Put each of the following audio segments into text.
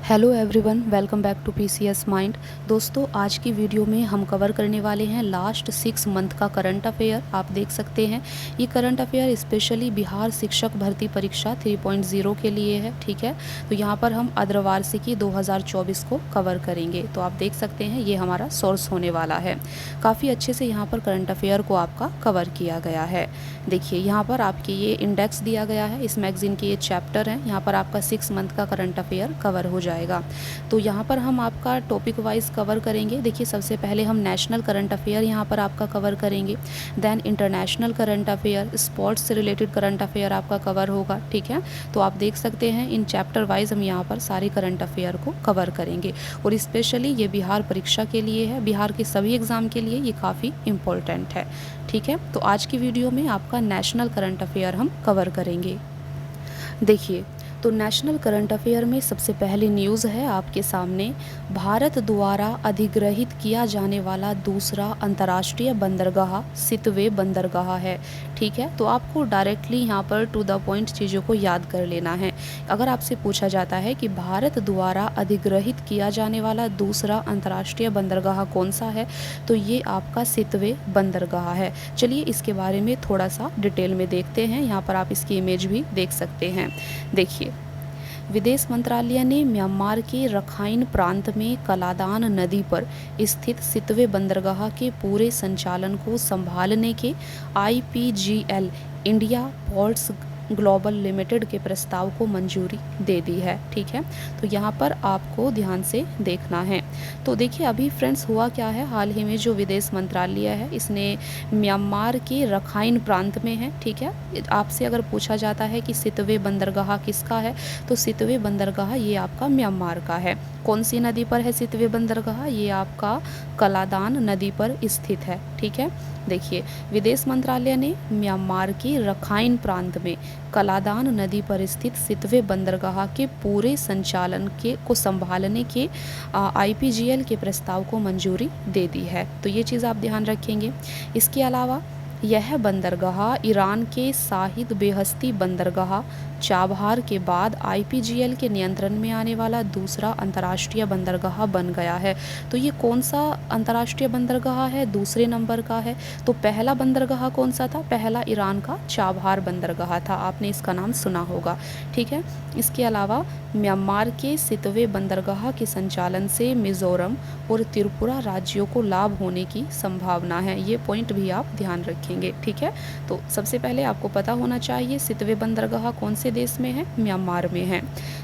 Hello everyone, welcome back to PCS Mind. दोस्तों, आज की वीडियो में हम कवर करने वाले हैं लास्ट 6 मंथ का करंट अफेयर। आप देख सकते हैं ये करंट अफेयर स्पेशली बिहार शिक्षक भर्ती परीक्षा 3.0 के लिए है। ठीक है, तो यहाँ पर हम अर्धवार्षिकी 2024 को कवर करेंगे। तो आप देख सकते हैं ये हमारा सोर्स होने वाला है। काफ़ी अच्छे से यहाँ पर करंट अफेयर को आपका कवर किया गया है। देखिए यहाँ पर आपके ये इंडेक्स दिया गया है, इस मैगज़ीन के ये चैप्टर हैं। यहाँ पर आपका 6 मंथ का करंट अफेयर कवर हो जाएगा। तो यहाँ पर हम आपका टॉपिक वाइज कवर करेंगे। देखिए सबसे पहले हम नेशनल करंट अफेयर यहाँ पर आपका कवर करेंगे, then international current affair, sports से रिलेटेड करंट अफेयर आपका कवर होगा। ठीक है, तो आप देख सकते हैं इन चैप्टर वाइज हम यहाँ पर सारे करंट अफेयर को कवर करेंगे और स्पेशली ये बिहार परीक्षा के लिए है, बिहार के सभी एग्ज़ाम के लिए ये काफ़ी इम्पोर्टेंट है। ठीक है, तो आज की वीडियो में आपका नेशनल करंट अफेयर हम कवर करेंगे। देखिए, तो नेशनल करंट अफेयर में सबसे पहली न्यूज़ है आपके सामने, भारत द्वारा अधिग्रहित किया जाने वाला दूसरा अंतर्राष्ट्रीय बंदरगाह सितवे बंदरगाह है। ठीक है, तो आपको डायरेक्टली यहाँ पर टू द पॉइंट चीज़ों को याद कर लेना है। अगर आपसे पूछा जाता है कि भारत द्वारा अधिग्रहित किया जाने वाला दूसरा अंतर्राष्ट्रीय बंदरगाह कौन सा है, तो ये आपका सितवे बंदरगाह है। चलिए इसके बारे में थोड़ा सा डिटेल में देखते हैं। यहाँ पर आप इसकी इमेज भी देख सकते हैं। देखिए, विदेश मंत्रालय ने म्यांमार के रखाइन प्रांत में कलादान नदी पर स्थित सितवे बंदरगाह के पूरे संचालन को संभालने के IPGL India ports global limited के प्रस्ताव को मंजूरी दे दी है। ठीक है, तो यहाँ पर आपको ध्यान से देखना है। तो देखिए अभी फ्रेंड्स हुआ क्या है, हाल ही में जो विदेश मंत्रालय है इसने म्यांमार के रखाइन प्रांत में है। ठीक है, आपसे अगर पूछा जाता है कि सितवे बंदरगाह किसका है, तो सितवे बंदरगाह ये आपका म्यांमार का है। कौन सी नदी पर है सितवे बंदरगाह? ये आपका कलादान नदी पर स्थित है। ठीक है, देखिए विदेश मंत्रालय ने म्यांमार के रखाइन प्रांत में कलादान नदी पर स्थित सितवे बंदरगाह के पूरे संचालन को संभालने के IPGL के प्रस्ताव को मंजूरी दे दी है। तो ये चीज़ आप ध्यान रखेंगे। इसके अलावा यह बंदरगाह ईरान के शाहिद बेहस्ती बंदरगाह चाबहार के बाद IPGL के नियंत्रण में आने वाला दूसरा अंतर्राष्ट्रीय बंदरगाह बन गया है। तो ये कौन सा अंतर्राष्ट्रीय बंदरगाह है? दूसरे नंबर का है। तो पहला बंदरगाह कौन सा था? पहला ईरान का चाबहार बंदरगाह था, आपने इसका नाम सुना होगा। ठीक है, इसके अलावा म्यांमार के सितवे बंदरगाह के संचालन से मिजोरम और त्रिपुरा राज्यों को लाभ होने की संभावना है। ये पॉइंट भी आप ध्यान रखेंगे। ठीक है, तो सबसे पहले आपको पता होना चाहिए सितवे बंदरगाह कौन से देश में है? म्यांमार में है।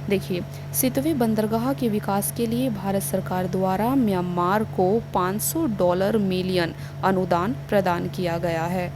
देखिए, सितवे बंदरगाह के विकास के लिए भारत सरकार द्वारा म्यांमार को $500 मिलियन अनुदान प्रदान किया गया है।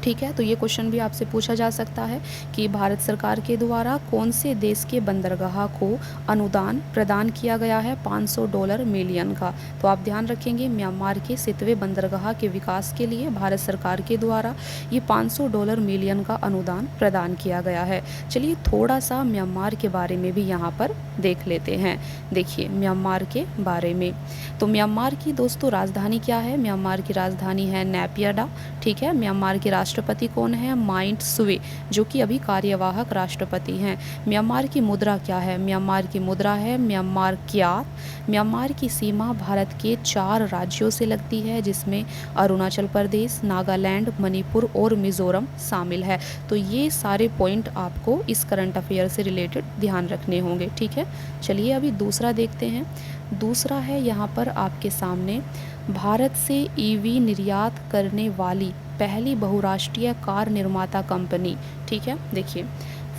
ठीक है, तो ये क्वेश्चन भी आपसे पूछा जा सकता है कि भारत सरकार के द्वारा कौन से देश के बंदरगाह को अनुदान प्रदान किया गया है $500 मिलियन का। तो आप ध्यान रखेंगे म्यांमार के सितवे बंदरगाह के विकास के लिए भारत सरकार के द्वारा ये $500 मिलियन का अनुदान प्रदान किया गया है। चलिए थोड़ा सा म्यांमार के बारे में भी यहाँ पर देख लेते हैं। देखिए म्यांमार के बारे में, तो म्यांमार की दोस्तों राजधानी क्या है? म्यांमार की राजधानी है नैपियडा। ठीक है, म्यांमार के राष्ट्रपति कौन है? माइंट सुवे, जो कि अभी कार्यवाहक राष्ट्रपति हैं। म्यांमार की मुद्रा क्या है? म्यांमार की मुद्रा है म्यांमार क्यात। म्यांमार की सीमा भारत के 4 राज्यों से लगती है, जिसमें अरुणाचल प्रदेश, नागालैंड, मणिपुर और मिजोरम शामिल है। तो ये सारे पॉइंट आपको इस करंट अफेयर से रिलेटेड ध्यान रखने होंगे। ठीक है, चलिए अभी दूसरा देखते हैं। दूसरा है यहाँ पर आपके सामने, भारत से EV निर्यात करने वाली पहली बहुराष्ट्रीय कार निर्माता कंपनी। ठीक है, देखिए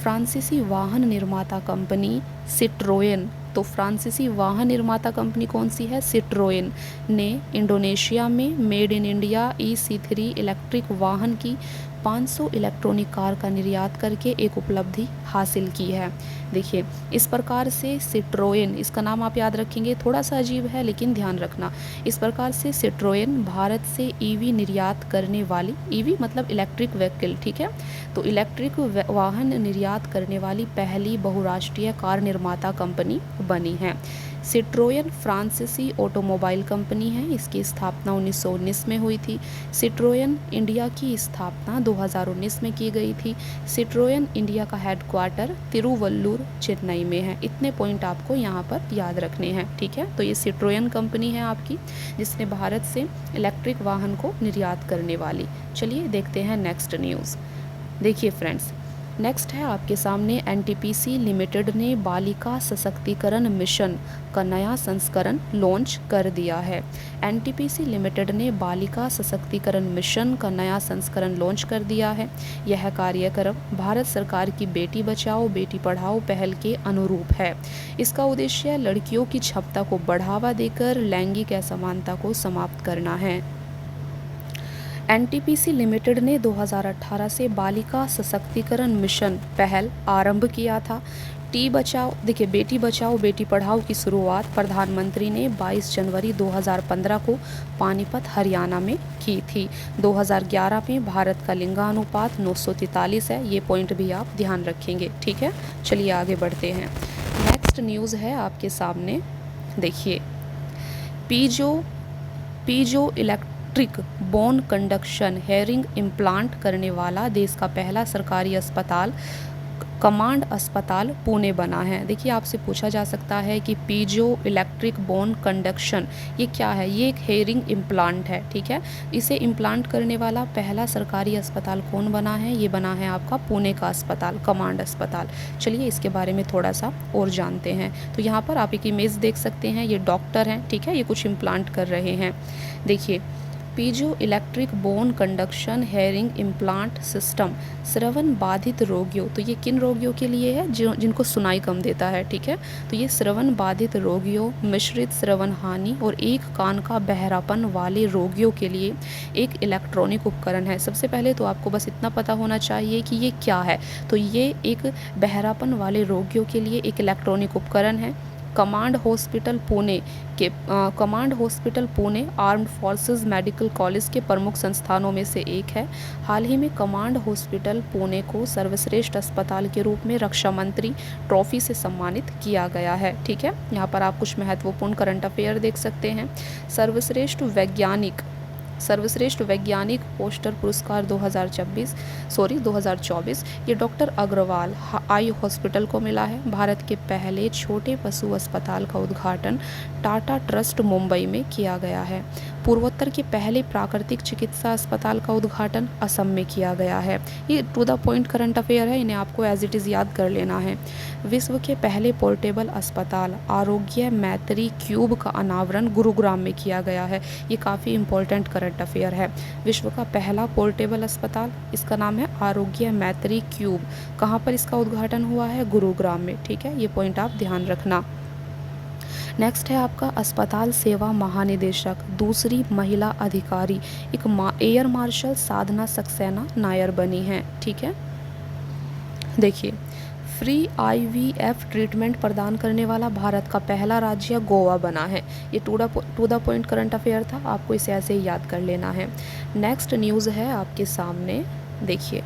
फ्रांसीसी वाहन निर्माता कंपनी सिट्रोएन, तो फ्रांसीसी वाहन निर्माता कंपनी कौन सी है? सिट्रोएन ने इंडोनेशिया में made in India EC3 electric वाहन की 500 इलेक्ट्रॉनिक कार का निर्यात करके एक उपलब्धि हासिल की है। देखिए इस प्रकार से सिट्रोएन, इसका नाम आप याद रखेंगे, थोड़ा सा अजीब है लेकिन ध्यान रखना। इस प्रकार से सिट्रोएन भारत से EV निर्यात करने वाली, EV मतलब इलेक्ट्रिक व्हीकल, ठीक है, तो इलेक्ट्रिक वाहन निर्यात करने वाली पहली बहुराष्ट्रीय कार निर्माता कंपनी बनी है। सिट्रोयन फ्रांसीसी ऑटोमोबाइल कंपनी है, इसकी स्थापना 1919 में हुई थी। सिट्रोयन इंडिया की स्थापना 2019 में की गई थी। सिट्रोयन इंडिया का हेडक्वार्टर तिरुवल्लुर चेन्नई में है। इतने पॉइंट आपको यहाँ पर याद रखने हैं, ठीक है। तो ये सिट्रोयन कंपनी है आपकी, जिसने भारत से इलेक्ट्रिक वाहन को निर्यात करने वाली। चलिए देखते हैं नेक्स्ट न्यूज़। देखिए फ्रेंड्स, नेक्स्ट है आपके सामने एनटीपीसी लिमिटेड ने बालिका सशक्तिकरण मिशन का नया संस्करण लॉन्च कर दिया है। एनटीपीसी लिमिटेड ने बालिका सशक्तिकरण मिशन का नया संस्करण लॉन्च कर दिया है। यह कार्यक्रम भारत सरकार की बेटी बचाओ बेटी पढ़ाओ पहल के अनुरूप है। इसका उद्देश्य लड़कियों की क्षमता को बढ़ावा देकर लैंगिक असमानता को समाप्त करना है। एनटीपीसी लिमिटेड ने 2018 से बालिका सशक्तिकरण मिशन पहल आरंभ किया था। देखिए, बेटी बचाओ बेटी पढ़ाओ की शुरुआत प्रधानमंत्री ने 22 जनवरी 2015 को पानीपत हरियाणा में की थी। 2011 में भारत का लिंगानुपात 943 है। ये पॉइंट भी आप ध्यान रखेंगे, ठीक है। चलिए आगे बढ़ते हैं। नेक्स्ट न्यूज़ है आपके सामने, देखिए, piezoelectric bone conduction hearing implant करने वाला देश का पहला सरकारी अस्पताल कमांड अस्पताल पुणे बना है। देखिए, आपसे पूछा जा सकता है कि पीजो इलेक्ट्रिक बोन कंडक्शन ये क्या है। ये एक हेयरिंग इम्प्लांट है, ठीक है। इसे इम्प्लांट करने वाला पहला सरकारी अस्पताल कौन बना है? ये बना है आपका पुणे का अस्पताल, कमांड अस्पताल। चलिए इसके बारे में थोड़ा सा और जानते हैं। तो यहाँ पर आप एक इमेज देख सकते हैं, ये डॉक्टर हैं, ठीक है, ये कुछ इम्प्लांट कर रहे हैं। देखिए, piezoelectric bone conduction hearing implant system श्रवण बाधित रोगियों, तो ये किन रोगियों के लिए है? जिनको सुनाई कम देता है, ठीक है। तो ये श्रवण बाधित रोगियों, मिश्रित श्रवण हानि और एक कान का बहरापन वाले रोगियों के लिए एक इलेक्ट्रॉनिक उपकरण है। सबसे पहले तो आपको बस इतना पता होना चाहिए कि ये क्या है। तो ये एक बहरापन वाले रोगियों के लिए एक इलेक्ट्रॉनिक उपकरण है। Command hospital Pune armed forces medical college के प्रमुख संस्थानों में से एक है। हाल ही में कमांड हॉस्पिटल पुणे को सर्वश्रेष्ठ अस्पताल के रूप में रक्षा मंत्री ट्रॉफी से सम्मानित किया गया है, ठीक है। यहाँ पर आप कुछ महत्वपूर्ण करंट अफेयर देख सकते हैं। सर्वश्रेष्ठ वैज्ञानिक पोस्टर पुरस्कार 2024 ये डॉक्टर अग्रवाल आई हॉस्पिटल को मिला है। भारत के पहले छोटे पशु अस्पताल का उद्घाटन टाटा ट्रस्ट मुंबई में किया गया है। पूर्वोत्तर के पहले प्राकृतिक चिकित्सा अस्पताल का उद्घाटन असम में किया गया है। ये to the point current affair है, इन्हें आपको एज इट इज़ याद कर लेना है। विश्व के पहले पोर्टेबल अस्पताल आरोग्य मैत्री क्यूब का अनावरण गुरुग्राम में किया गया है। ये काफ़ी इंपॉर्टेंट करंट अफेयर है। विश्व का पहला पोर्टेबल अस्पताल, इसका नाम है आरोग्य मैत्री क्यूब। कहाँ पर इसका उद्घाटन हुआ है? गुरुग्राम में, ठीक है। ये पॉइंट आप ध्यान रखना। नेक्स्ट है आपका अस्पताल सेवा महानिदेशक, दूसरी महिला अधिकारी एक एयर मार्शल साधना सक्सेना नायर बनी हैं, ठीक है। देखिए, फ्री IVF ट्रीटमेंट प्रदान करने वाला भारत का पहला राज्य गोवा बना है। ये to the point current affair था, आपको इसे ऐसे ही याद कर लेना है। नेक्स्ट न्यूज़ है आपके सामने, देखिए,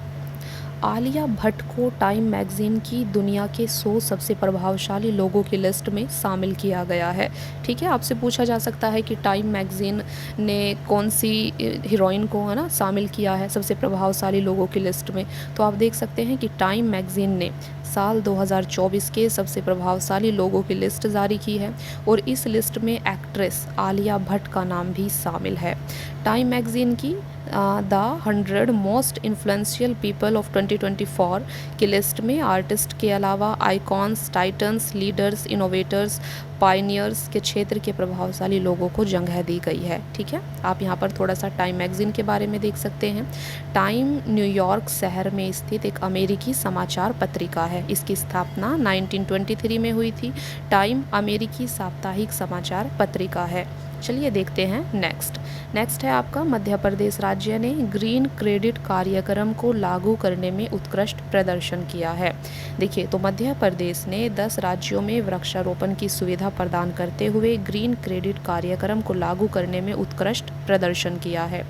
आलिया भट्ट को टाइम मैगजीन की दुनिया के 100 सबसे प्रभावशाली लोगों की लिस्ट में शामिल किया गया है, ठीक है। आपसे पूछा जा सकता है कि टाइम मैगजीन ने कौन सी हीरोइन को, है ना, शामिल किया है सबसे प्रभावशाली लोगों की लिस्ट में। तो आप देख सकते हैं कि टाइम मैगजीन ने साल 2024 के सबसे प्रभावशाली लोगों की लिस्ट जारी की है और इस लिस्ट में एक्ट्रेस आलिया भट्ट का नाम भी शामिल है। टाइम मैगजीन की the 100 most influential people of 2024 की लिस्ट में आर्टिस्ट के अलावा icons, titans, leaders, innovators, pioneers के क्षेत्र के प्रभावशाली लोगों को जगह दी गई है, ठीक है। आप यहाँ पर थोड़ा सा टाइम मैगजीन के बारे में देख सकते हैं। टाइम न्यूयॉर्क शहर में स्थित एक अमेरिकी समाचार पत्रिका है। इसकी स्थापना 1923 में हुई थी। टाइम अमेरिकी साप्ताहिक समाचार पत्रिका है। चलिए देखते हैं नेक्स्ट है आपका मध्य प्रदेश राज्य ने ग्रीन क्रेडिट कार्यक्रम को लागू करने में उत्कृष्ट प्रदर्शन किया है। देखिए, तो मध्य प्रदेश ने 10 राज्यों में वृक्षारोपण की सुविधा प्रदान करते हुए ग्रीन क्रेडिट कार्यक्रम को लागू करने में उत्कृष्ट प्रदर्शन किया है।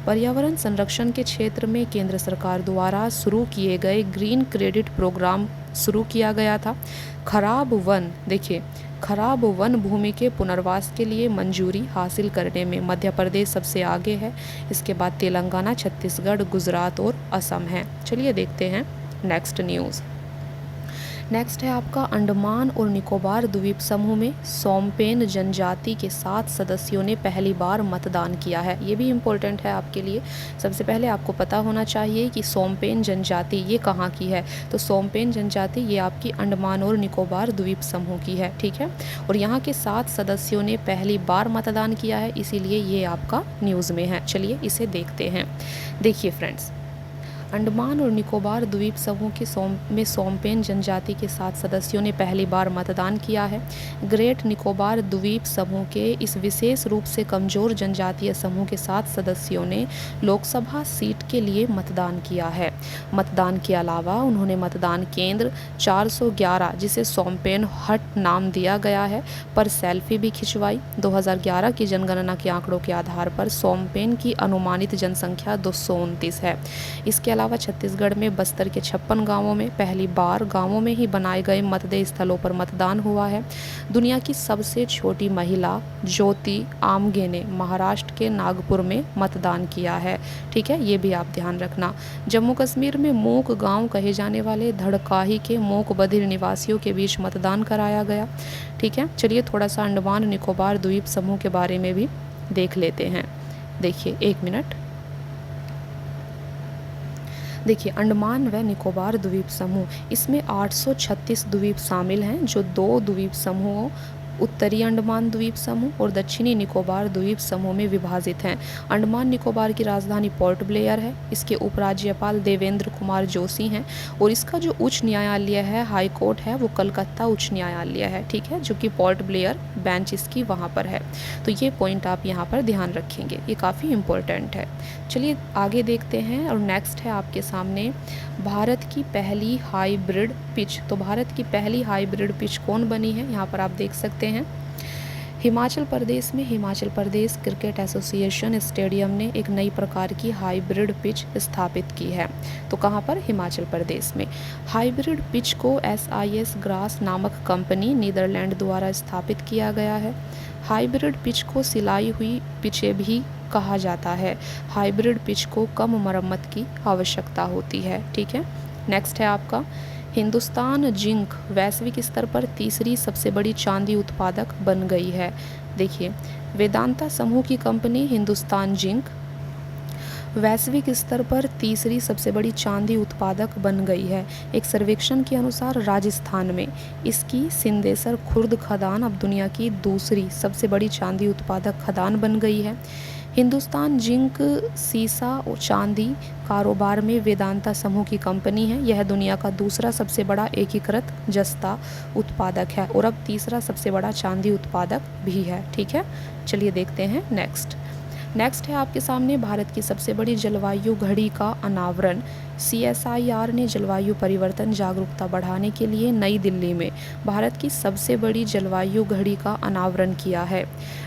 पर्यावरण संरक्षण के क्षेत्र में केंद्र सरकार द्वारा शुरू किए गए ग्रीन क्रेडिट प्रोग्राम शुरू किया गया था। खराब वन, देखिए खराब वन भूमि के पुनर्वास के लिए मंजूरी हासिल करने में मध्य प्रदेश सबसे आगे है। इसके बाद तेलंगाना, छत्तीसगढ़, गुजरात और असम है। चलिए देखते हैं नेक्स्ट न्यूज़। नेक्स्ट है आपका अंडमान और निकोबार द्वीप समूह में सोमपेन जनजाति के 7 सदस्यों ने पहली बार मतदान किया है। ये भी इम्पोर्टेंट है आपके लिए। सबसे पहले आपको पता होना चाहिए कि सोमपेन जनजाति ये कहाँ की है। तो सोमपेन जनजाति ये आपकी अंडमान और निकोबार द्वीप समूह की है, ठीक है। और यहाँ के 7 सदस्यों ने पहली बार मतदान किया है, इसीलिए ये आपका न्यूज़ में है। चलिए इसे देखते हैं। देखिए फ्रेंड्स, अंडमान और निकोबार द्वीप समूह के सोमपेन जनजाति के 7 सदस्यों ने पहली बार मतदान किया है। ग्रेट निकोबार द्वीप समूह के इस विशेष रूप से कमज़ोर जनजातीय समूह के 7 सदस्यों ने लोकसभा सीट के लिए मतदान किया है। मतदान के अलावा उन्होंने मतदान केंद्र 411, जिसे सोमपेन हट नाम दिया गया है, पर सेल्फी भी खिंचवाई। 2011 की जनगणना के आंकड़ों के आधार पर सोमपेन की अनुमानित जनसंख्या 229 है। इसके अलावा छत्तीसगढ़ में बस्तर के 56 गांवों में पहली बार गांवों में ही बनाए गए मतदेय स्थलों पर मतदान हुआ है। दुनिया की सबसे छोटी महिला ज्योति आमगे ने महाराष्ट्र के नागपुर में मतदान किया है, ठीक है, ये भी आप ध्यान रखना। जम्मू कश्मीर में मूक गांव कहे जाने वाले धड़काही के मूक बधिर निवासियों के बीच मतदान कराया गया, ठीक है। चलिए थोड़ा सा अंडमान निकोबार द्वीप समूह के बारे में भी देख लेते हैं। देखिए 1 मिनट। देखिए अंडमान व निकोबार द्वीप समूह, इसमें 836 द्वीप शामिल हैं, जो 2 द्वीप समूहों उत्तरी अंडमान द्वीप समूह और दक्षिणी निकोबार द्वीप समूह में विभाजित हैं। अंडमान निकोबार की राजधानी पोर्ट ब्लेयर है। इसके उपराज्यपाल देवेंद्र कुमार जोशी हैं और इसका जो उच्च न्यायालय है, हाई कोर्ट है, वो कलकत्ता उच्च न्यायालय है, ठीक है, जो कि पोर्ट ब्लेयर बेंच इसकी वहाँ पर है। तो ये पॉइंट आप यहाँ पर ध्यान रखेंगे, ये काफ़ी इम्पोर्टेंट है। चलिए आगे देखते हैं। और नेक्स्ट है आपके सामने भारत की पहली हाइब्रिड पिच। तो भारत की पहली हाइब्रिड पिच कौन बनी है, यहाँ पर आप देख सकते हैं। हिमाचल प्रदेश में Himachal Pradesh cricket association stadium ने एक नई प्रकार की हाइब्रिड पिच स्थापित की है। तो कहाँ पर, हिमाचल प्रदेश में। हाइब्रिड पिच को SIS ग्रास नामक कंपनी नीदरलैंड द्वारा स्थापित किया गया है। हाइब्रिड पिच को सिलाई हुई पिचें भी कहा जाता है। हाइब्रिड पिच को कम मरम्मत की आवश्यकता होती है, ठीक है। नेक्स्ट है आपका हिंदुस्तान जिंक वैश्विक स्तर पर तीसरी सबसे बड़ी चांदी उत्पादक बन गई है। देखिए वेदांता समूह की कंपनी हिंदुस्तान जिंक वैश्विक स्तर पर तीसरी सबसे बड़ी चांदी उत्पादक बन गई है। एक सर्वेक्षण के अनुसार राजस्थान में इसकी सिंदेसर खुर्द खदान अब दुनिया की दूसरी सबसे बड़ी चांदी उत्पादक खदान बन गई है। हिंदुस्तान जिंक सीसा और चांदी कारोबार में वेदांता समूह की कंपनी है। यह दुनिया का दूसरा सबसे बड़ा एकीकृत जस्ता उत्पादक है और अब तीसरा सबसे बड़ा चांदी उत्पादक भी है, ठीक है। चलिए देखते हैं नेक्स्ट है आपके सामने भारत की सबसे बड़ी जलवायु घड़ी का अनावरण। CSIR ने जलवायु परिवर्तन जागरूकता बढ़ाने के लिए नई दिल्ली में भारत की सबसे बड़ी जलवायु घड़ी का अनावरण किया है।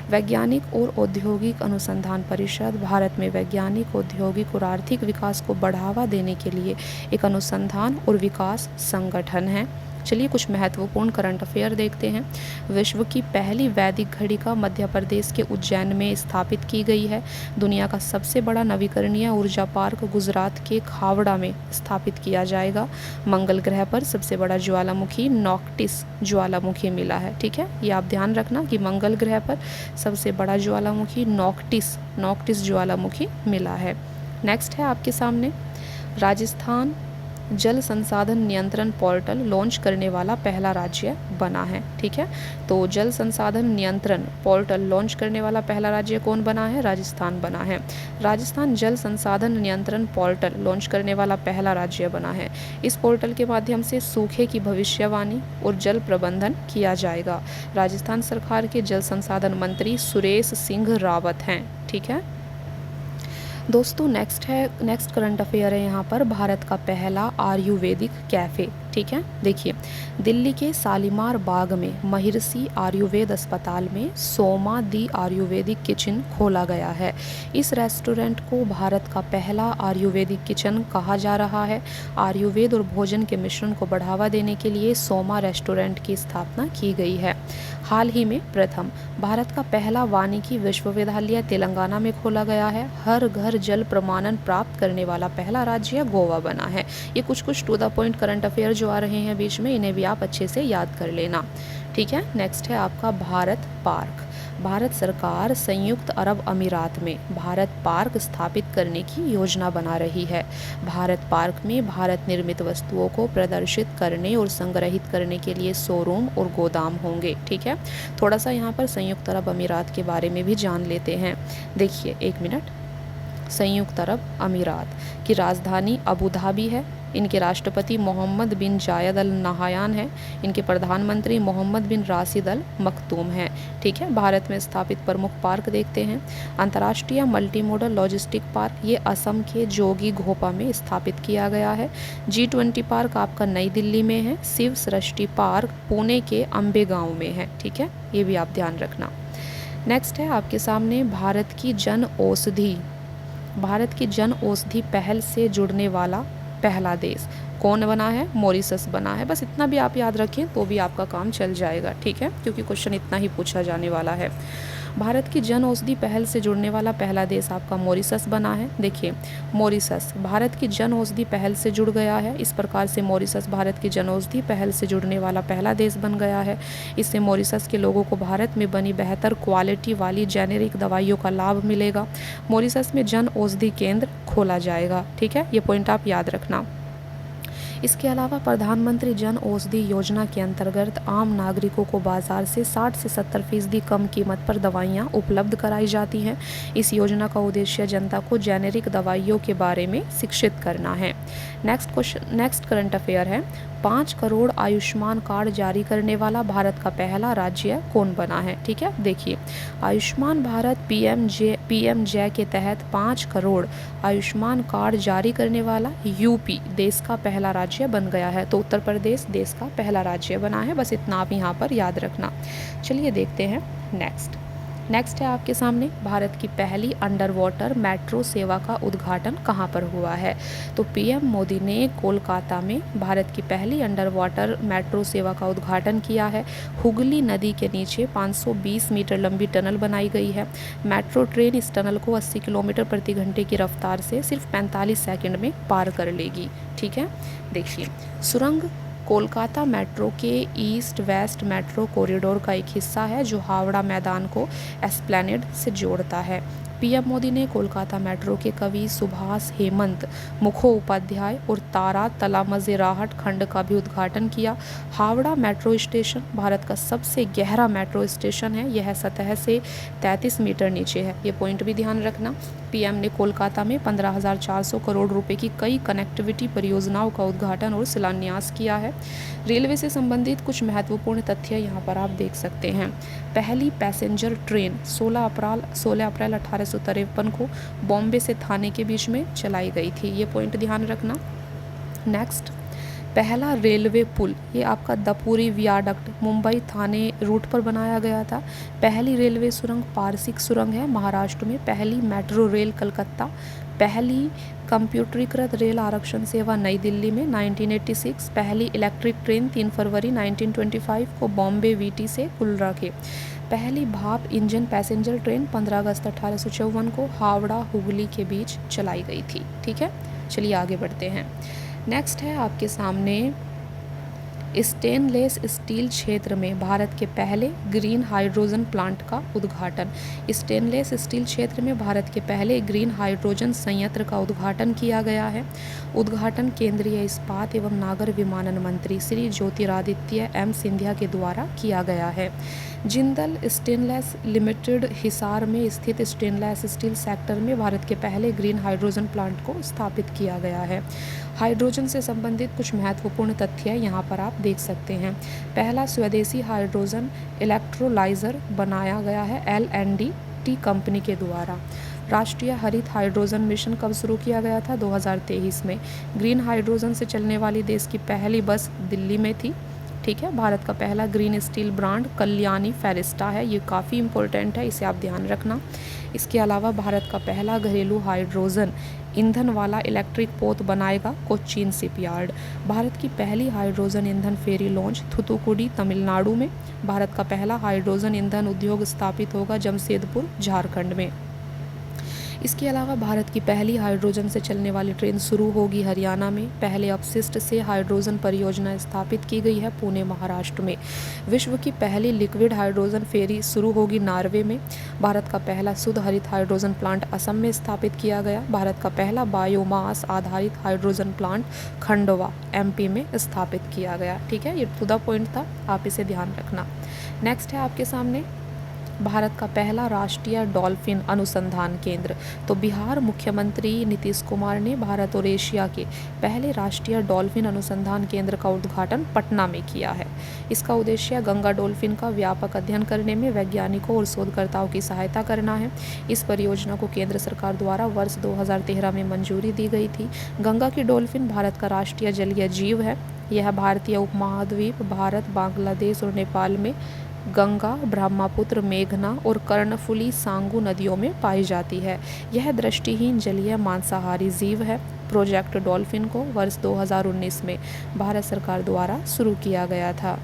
वैज्ञानिक और औद्योगिक अनुसंधान परिषद भारत में वैज्ञानिक, औद्योगिक और आर्थिक विकास को बढ़ावा देने के लिए एक अनुसंधान और विकास संगठन है। चलिए कुछ महत्वपूर्ण करंट अफेयर देखते हैं। विश्व की पहली वैदिक घड़ी का मध्य प्रदेश के उज्जैन में स्थापित की गई है। दुनिया का सबसे बड़ा नवीकरणीय ऊर्जा पार्क गुजरात के खावड़ा में स्थापित किया जाएगा। मंगल ग्रह पर सबसे बड़ा ज्वालामुखी नॉक्टिस ज्वालामुखी मिला है, ठीक है। ये आप ध्यान रखना कि मंगल ग्रह पर सबसे बड़ा ज्वालामुखी नॉक्टिस ज्वालामुखी मिला है। नेक्स्ट है आपके सामने राजस्थान जल संसाधन नियंत्रण पोर्टल लॉन्च करने वाला पहला राज्य बना है, ठीक है। तो जल संसाधन नियंत्रण पोर्टल लॉन्च करने वाला पहला राज्य कौन बना है, राजस्थान बना है। राजस्थान जल संसाधन नियंत्रण पोर्टल लॉन्च करने वाला पहला राज्य बना है। इस पोर्टल के माध्यम से सूखे की भविष्यवाणी और जल प्रबंधन किया जाएगा। राजस्थान सरकार के जल संसाधन मंत्री सुरेश सिंह रावत हैं, ठीक है। दोस्तों नेक्स्ट करंट अफेयर है यहाँ पर भारत का पहला आयुर्वेदिक कैफ़े, ठीक है। देखिए, दिल्ली के शालीमार बाग में महर्षि आयुर्वेद अस्पताल में सोमा दी आयुर्वेदिक किचन खोला गया है। इस रेस्टोरेंट को भारत का पहला आयुर्वेदिक किचन कहा जा रहा है। आयुर्वेद और भोजन के मिश्रण को बढ़ावा देने के लिए सोमा रेस्टोरेंट की स्थापना की गई है। हाल ही में प्रथम भारत का पहला वानिकी विश्वविद्यालय तेलंगाना में खोला गया है। हर घर जल प्रमाणन प्राप्त करने वाला पहला राज्य गोवा बना है। ये कुछ to the point current affair जो आ रहे हैं बीच में, इन्हें भी आप अच्छे से याद कर लेना, ठीक है। नेक्स्ट है आपका भारत पार्क। भारत सरकार संयुक्त अरब अमीरात में भारत पार्क स्थापित करने की योजना बना रही है। भारत पार्क में भारत निर्मित वस्तुओं को प्रदर्शित करने और संग्रहित करने के लिए शोरूम और गोदाम होंगे, ठीक है। थोड़ा सा यहाँ पर संयुक्त अरब अमीरात के बारे में भी जान लेते हैं। देखिए, एक मिनट। संयुक्त अरब अमीरात की राजधानी अबू धाबी है। इनके राष्ट्रपति मोहम्मद बिन जायद अल नहायान है। इनके प्रधानमंत्री मोहम्मद बिन राशिद अल मखतूम हैं, ठीक है। भारत में स्थापित प्रमुख पार्क देखते हैं। अंतर्राष्ट्रीय मल्टी मॉडल लॉजिस्टिक पार्क, ये असम के जोगी घोपा में स्थापित किया गया है। G20 पार्क आपका नई दिल्ली में है। शिव सृष्टि पार्क पुणे के अम्बेगांव में है, ठीक है। ये भी आप ध्यान रखना। नेक्स्ट है आपके सामने भारत की जन औषधि पहल से जुड़ने वाला पहला देश कौन बना है? मॉरिशस बना है। बस इतना भी आप याद रखें तो भी आपका काम चल जाएगा, ठीक है, क्योंकि क्वेश्चन इतना ही पूछा जाने वाला है। भारत की जन औषधि पहल से जुड़ने वाला पहला देश आपका मॉरिशस बना है। देखिए, मॉरिशस भारत की जन औषधि पहल से जुड़ गया है। इस प्रकार से मॉरिशस भारत की जन औषधि पहल से जुड़ने वाला पहला देश बन गया है। इससे मॉरिशस के लोगों को भारत में बनी बेहतर क्वालिटी वाली जेनेरिक दवाइयों का लाभ मिलेगा। मॉरिशस में जन औषधि केंद्र खोला जाएगा, ठीक है। ये पॉइंट आप याद रखना। इसके अलावा प्रधानमंत्री जन औषधि योजना के अंतर्गत आम नागरिकों को बाजार से 60 से 70% कम कीमत पर दवाइयाँ उपलब्ध कराई जाती हैं। इस योजना का उद्देश्य जनता को जेनेरिक दवाइयों के बारे में शिक्षित करना है। नेक्स्ट करंट अफेयर है, 5 करोड़ आयुष्मान कार्ड जारी करने वाला भारत का पहला राज्य कौन बना है, ठीक है। देखिए, आयुष्मान भारत पीएमजे के तहत 5 करोड़ आयुष्मान कार्ड जारी करने वाला यूपी देश का पहला राज्य बन गया है। तो उत्तर प्रदेश देश का पहला राज्य बना है। बस इतना आप यहाँ पर याद रखना। चलिए देखते हैं नेक्स्ट है आपके सामने, भारत की पहली अंडर वाटर मेट्रो सेवा का उद्घाटन कहाँ पर हुआ है? तो पीएम मोदी ने कोलकाता में भारत की पहली अंडर वाटर मेट्रो सेवा का उद्घाटन किया है। हुगली नदी के नीचे 520 मीटर लंबी टनल बनाई गई है। मेट्रो ट्रेन इस टनल को 80 किलोमीटर प्रति घंटे की रफ्तार से सिर्फ 45 सेकंड में पार कर लेगी, ठीक है। देखिए, सुरंग कोलकाता मेट्रो के ईस्ट वेस्ट मेट्रो कॉरिडोर का एक हिस्सा है जो हावड़ा मैदान को एस्प्लैनेड से जोड़ता है। पीएम मोदी ने कोलकाता मेट्रो के कवि सुभाष हेमंत मुखोपाध्याय और तारा तलामजेराहट खंड का भी उद्घाटन किया। हावड़ा मेट्रो स्टेशन भारत का सबसे गहरा मेट्रो स्टेशन है। यह सतह से 33 मीटर नीचे है। ये पॉइंट भी ध्यान रखना। पीएम ने कोलकाता में 15,400 करोड़ रुपए की कई कनेक्टिविटी परियोजनाओं का उद्घाटन और शिलान्यास किया है। रेलवे से संबंधित कुछ महत्वपूर्ण तथ्य यहाँ पर आप देख सकते हैं। पहली पैसेंजर ट्रेन 16 अप्रैल 1853 को बॉम्बे से थाने के बीच में चलाई गई थी। ये पॉइंट ध्यान रखना। नेक्स्ट, पहला रेलवे पुल, ये आपका दपुरी वियाडक्ट मुंबई थाने रूट पर बनाया गया था। पहली रेलवे सुरंग पारसिक सुरंग है महाराष्ट्र में। पहली मेट्रो रेल कलकत्ता। पहली कंप्यूटरीकृत रेल आरक्षण सेवा नई दिल्ली में 1986। पहली इलेक्ट्रिक ट्रेन 3 फरवरी 1925 को बॉम्बे वीटी से कुलरा के। पहली भाप इंजन पैसेंजर ट्रेन 15 अगस्त 1854 को हावड़ा हुगली के बीच चलाई गई थी, ठीक है। चलिए आगे बढ़ते हैं। नेक्स्ट है आपके सामने स्टेनलेस स्टील क्षेत्र में भारत के पहले ग्रीन हाइड्रोजन प्लांट का उद्घाटन। स्टेनलेस स्टील क्षेत्र में भारत के पहले ग्रीन हाइड्रोजन संयंत्र का उद्घाटन किया गया है। उद्घाटन केंद्रीय इस्पात एवं नागर विमानन मंत्री श्री ज्योतिरादित्य एम सिंधिया के द्वारा किया गया है। जिंदल स्टेनलेस लिमिटेड हिसार में स्थित स्टेनलेस स्टील सेक्टर में भारत के पहले ग्रीन हाइड्रोजन प्लांट को स्थापित किया गया है। हाइड्रोजन से संबंधित कुछ महत्वपूर्ण तथ्य यहाँ पर आप देख सकते हैं। पहला स्वदेशी हाइड्रोजन इलेक्ट्रोलाइजर बनाया गया है L&T कंपनी के द्वारा। राष्ट्रीय हरित हाइड्रोजन मिशन कब शुरू किया गया था? 2023 में। ग्रीन हाइड्रोजन से चलने वाली देश की पहली बस दिल्ली में थी। ठीक है। भारत का पहला ग्रीन स्टील ब्रांड कल्याणी फेरिस्टा है, ये काफ़ी इंपॉर्टेंट है, इसे आप ध्यान रखना। इसके अलावा भारत का पहला घरेलू हाइड्रोजन ईंधन वाला इलेक्ट्रिक पोत बनाएगा कोच्चिन शिपयार्ड। भारत की पहली हाइड्रोजन ईंधन फेरी लॉन्च थूथुकुडी तमिलनाडु में। भारत का पहला हाइड्रोजन ईंधन उद्योग स्थापित होगा जमशेदपुर झारखंड में। इसके अलावा भारत की पहली हाइड्रोजन से चलने वाली ट्रेन शुरू होगी हरियाणा में। पहले अपशिष्ट से हाइड्रोजन परियोजना स्थापित की गई है पुणे महाराष्ट्र में। विश्व की पहली लिक्विड हाइड्रोजन फेरी शुरू होगी नॉर्वे में। भारत का पहला शुद्ध हरित हाइड्रोजन प्लांट असम में स्थापित किया गया। भारत का पहला बायोमास आधारित हाइड्रोजन प्लांट खंडवा एमपी में स्थापित किया गया। ठीक है, ये टू द पॉइंट था, आप इसे ध्यान रखना। नेक्स्ट है आपके सामने भारत का पहला राष्ट्रीय डॉल्फिन अनुसंधान केंद्र। तो बिहार मुख्यमंत्री नीतीश कुमार ने भारत और एशिया के पहले राष्ट्रीय डॉल्फिन अनुसंधान केंद्र का उद्घाटन पटना में किया है। इसका उद्देश्य गंगा डॉल्फिन का व्यापक अध्ययन करने में वैज्ञानिकों और शोधकर्ताओं की सहायता करना है। इस परियोजना को केंद्र सरकार द्वारा वर्ष 2013 में मंजूरी दी गई थी। गंगा की डॉल्फिन भारत का राष्ट्रीय जलीय जीव है। यह भारतीय उपमहाद्वीप, भारत, बांग्लादेश और नेपाल में गंगा, ब्रह्मपुत्र, मेघना और कर्णफुली सांगू नदियों में पाई जाती है। यह दृष्टिहीन जलीय मांसाहारी जीव है। प्रोजेक्ट डॉल्फिन को वर्ष 2019 में भारत सरकार द्वारा शुरू किया गया था।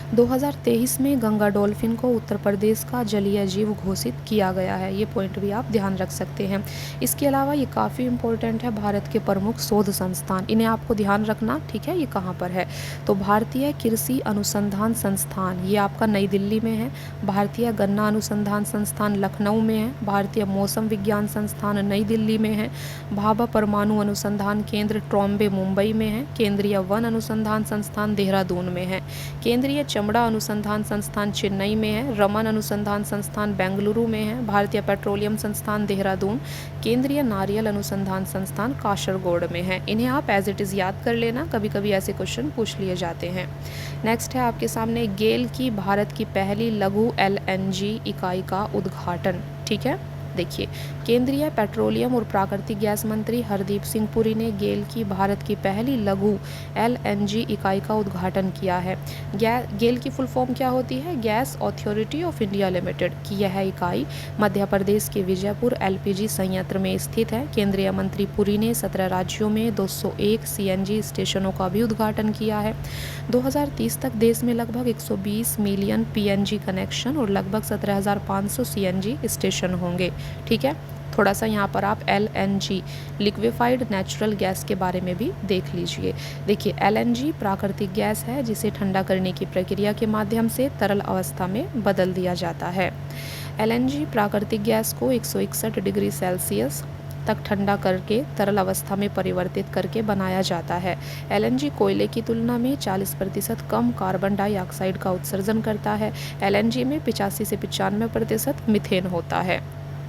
2023 में गंगा डॉल्फिन को उत्तर प्रदेश का जलीय जीव घोषित किया गया है। ये पॉइंट भी आप ध्यान रख सकते हैं। इसके अलावा ये काफ़ी इंपॉर्टेंट है, भारत के प्रमुख शोध संस्थान, इन्हें आपको ध्यान रखना। ठीक है, ये कहाँ पर है? तो भारतीय कृषि अनुसंधान संस्थान, ये आपका नई दिल्ली में है। भारतीय गन्ना अनुसंधान संस्थान लखनऊ में है। भारतीय मौसम विज्ञान संस्थान नई दिल्ली में है। भाभा परमाणु अनुसंधान केंद्र ट्रॉम्बे मुंबई में है। केंद्रीय वन अनुसंधान संस्थान देहरादून में है। केंद्रीय चमड़ा अनुसंधान संस्थान चेन्नई में है। रमन अनुसंधान संस्थान बेंगलुरु में है। भारतीय पेट्रोलियम संस्थान देहरादून। केंद्रीय नारियल अनुसंधान संस्थान काशरगोड में है। इन्हें आप एज इट इज़ याद कर लेना, कभी कभी ऐसे क्वेश्चन पूछ लिए जाते हैं। नेक्स्ट है आपके सामने गेल की भारत की पहली लघु LNG इकाई का उद्घाटन। ठीक है, देखिए, केंद्रीय पेट्रोलियम और प्राकृतिक गैस मंत्री हरदीप सिंह पुरी ने गेल की भारत की पहली लघु LNG इकाई का उद्घाटन किया है। गेल की फुल फॉर्म क्या होती है? Gas authority of India limited की यह इकाई मध्य प्रदेश के विजयपुर LPG संयंत्र में स्थित है। केंद्रीय मंत्री पुरी ने 17 राज्यों में 201 CNG स्टेशनों का भी उद्घाटन किया है। 2030 तक देश में लगभग 120 मिलियन PNG कनेक्शन और लगभग 17,500 CNG स्टेशन होंगे। ठीक है, थोड़ा सा यहाँ पर आप LNG लिक्विफाइड नेचुरल गैस के बारे में भी देख लीजिए। देखिए, LNG प्राकृतिक गैस है जिसे ठंडा करने की प्रक्रिया के माध्यम से तरल अवस्था में बदल दिया जाता है। LNG प्राकृतिक गैस को 161 डिग्री सेल्सियस तक ठंडा करके तरल अवस्था में परिवर्तित करके बनाया जाता है। LNG कोयले की तुलना में 40% कम कार्बन डाइऑक्साइड का उत्सर्जन करता है। LNG में 85 से 95% मीथेन होता है।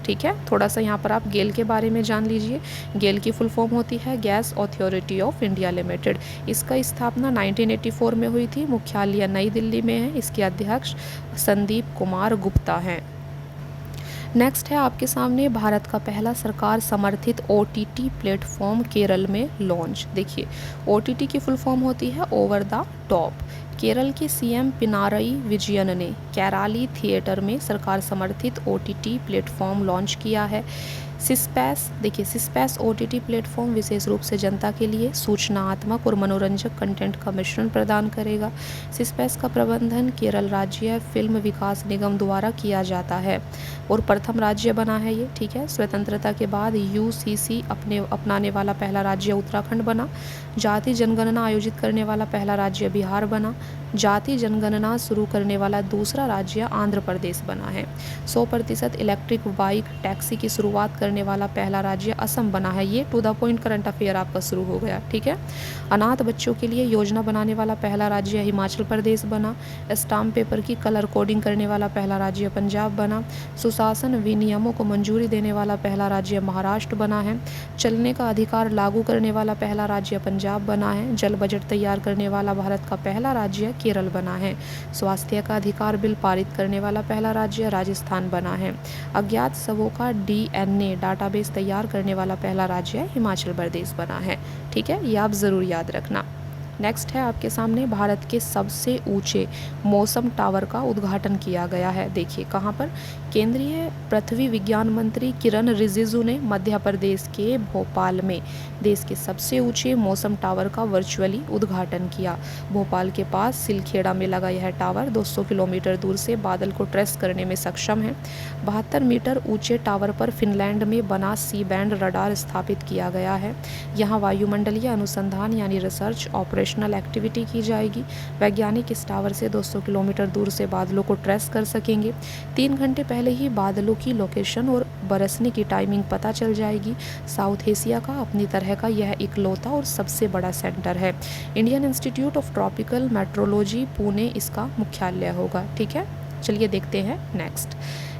ठीक है, थोड़ा सा यहाँ पर आप गेल के बारे में जान लीजिए। गेल की फुल फॉर्म होती है gas authority of India limited. इसका स्थापना 1984 में हुई थी। मुख्यालय नई दिल्ली में है। इसके अध्यक्ष संदीप कुमार गुप्ता हैं। नेक्स्ट है आपके सामने भारत का पहला सरकार समर्थित OTT प्लेटफॉर्म केरल में लॉन्च। देखिए, OTT की फुल फॉर्म होती है ओवर द टॉप। केरल के CM पिनारई विजयन ने कैराली थिएटर में सरकार समर्थित OTT प्लेटफॉर्म लॉन्च किया है। सिस्पैस, देखिए, सिस्पैस OTT प्लेटफॉर्म विशेष रूप से जनता के लिए सूचनात्मक और मनोरंजक कंटेंट का मिश्रण प्रदान करेगा। सिस्पैस का प्रबंधन केरल राज्य फिल्म विकास निगम द्वारा किया जाता है और प्रथम राज्य बना है ये। ठीक है, स्वतंत्रता के बाद UCC अपनाने वाला पहला राज्य उत्तराखंड बना। जाति जनगणना आयोजित करने वाला पहला राज्य बिहार बना। जाति जनगणना शुरू करने वाला दूसरा राज्य आंध्र प्रदेश बना है। 100% इलेक्ट्रिक बाइक टैक्सी की शुरुआत करने वाला पहला राज्य असम बना है। ये to the point current affair आपका शुरू हो गया, ठीक है। अनाथ बच्चों के लिए योजना बनाने वाला पहला राज्य हिमाचल प्रदेश बना। स्टाम्प पेपर की कलर कोडिंग करने वाला पहला राज्य पंजाब बना। सुशासन विनियमों को मंजूरी देने वाला पहला राज्य महाराष्ट्र बना है। चलने का अधिकार लागू करने वाला पहला राज्य पंजाब बना है। जल बजट तैयार करने वाला भारत का पहला राज्य केरल बना है। स्वास्थ्य का अधिकार बिल पारित करने वाला पहला राज्य राजस्थान बना है। अज्ञात शवों का DNA डाटाबेस तैयार करने वाला पहला राज्य हिमाचल प्रदेश बना है, ठीक है। ये आप ज़रूर याद रखना। नेक्स्ट है आपके सामने, भारत के सबसे ऊंचे मौसम टावर का उद्घाटन किया गया है। देखिए कहाँ पर, केंद्रीय पृथ्वी विज्ञान मंत्री किरण रिजिजू ने मध्य प्रदेश के भोपाल में देश के सबसे ऊंचे मौसम टावर का वर्चुअली उद्घाटन किया। भोपाल के पास सिलखेड़ा में लगा यह टावर 200 किलोमीटर दूर से बादल को ट्रेस करने में सक्षम है। 72 मीटर ऊंचे टावर पर फिनलैंड में बना सी बैंड रडार स्थापित किया गया है। यहाँ वायुमंडलीय अनुसंधान यानी रिसर्च ऑपरेशनल एक्टिविटी की जाएगी। वैज्ञानिक इस टावर से 200 किलोमीटर दूर से बादलों को ट्रेस कर सकेंगे। 3 घंटे पहले ही बादलों की लोकेशन और बरसने की टाइमिंग पता चल जाएगी। साउथ एशिया का अपनी तरह का यह इकलौता और सबसे बड़ा सेंटर है। Indian institute of tropical metrology Pune इसका मुख्यालय होगा, ठीक है। चलिए देखते हैं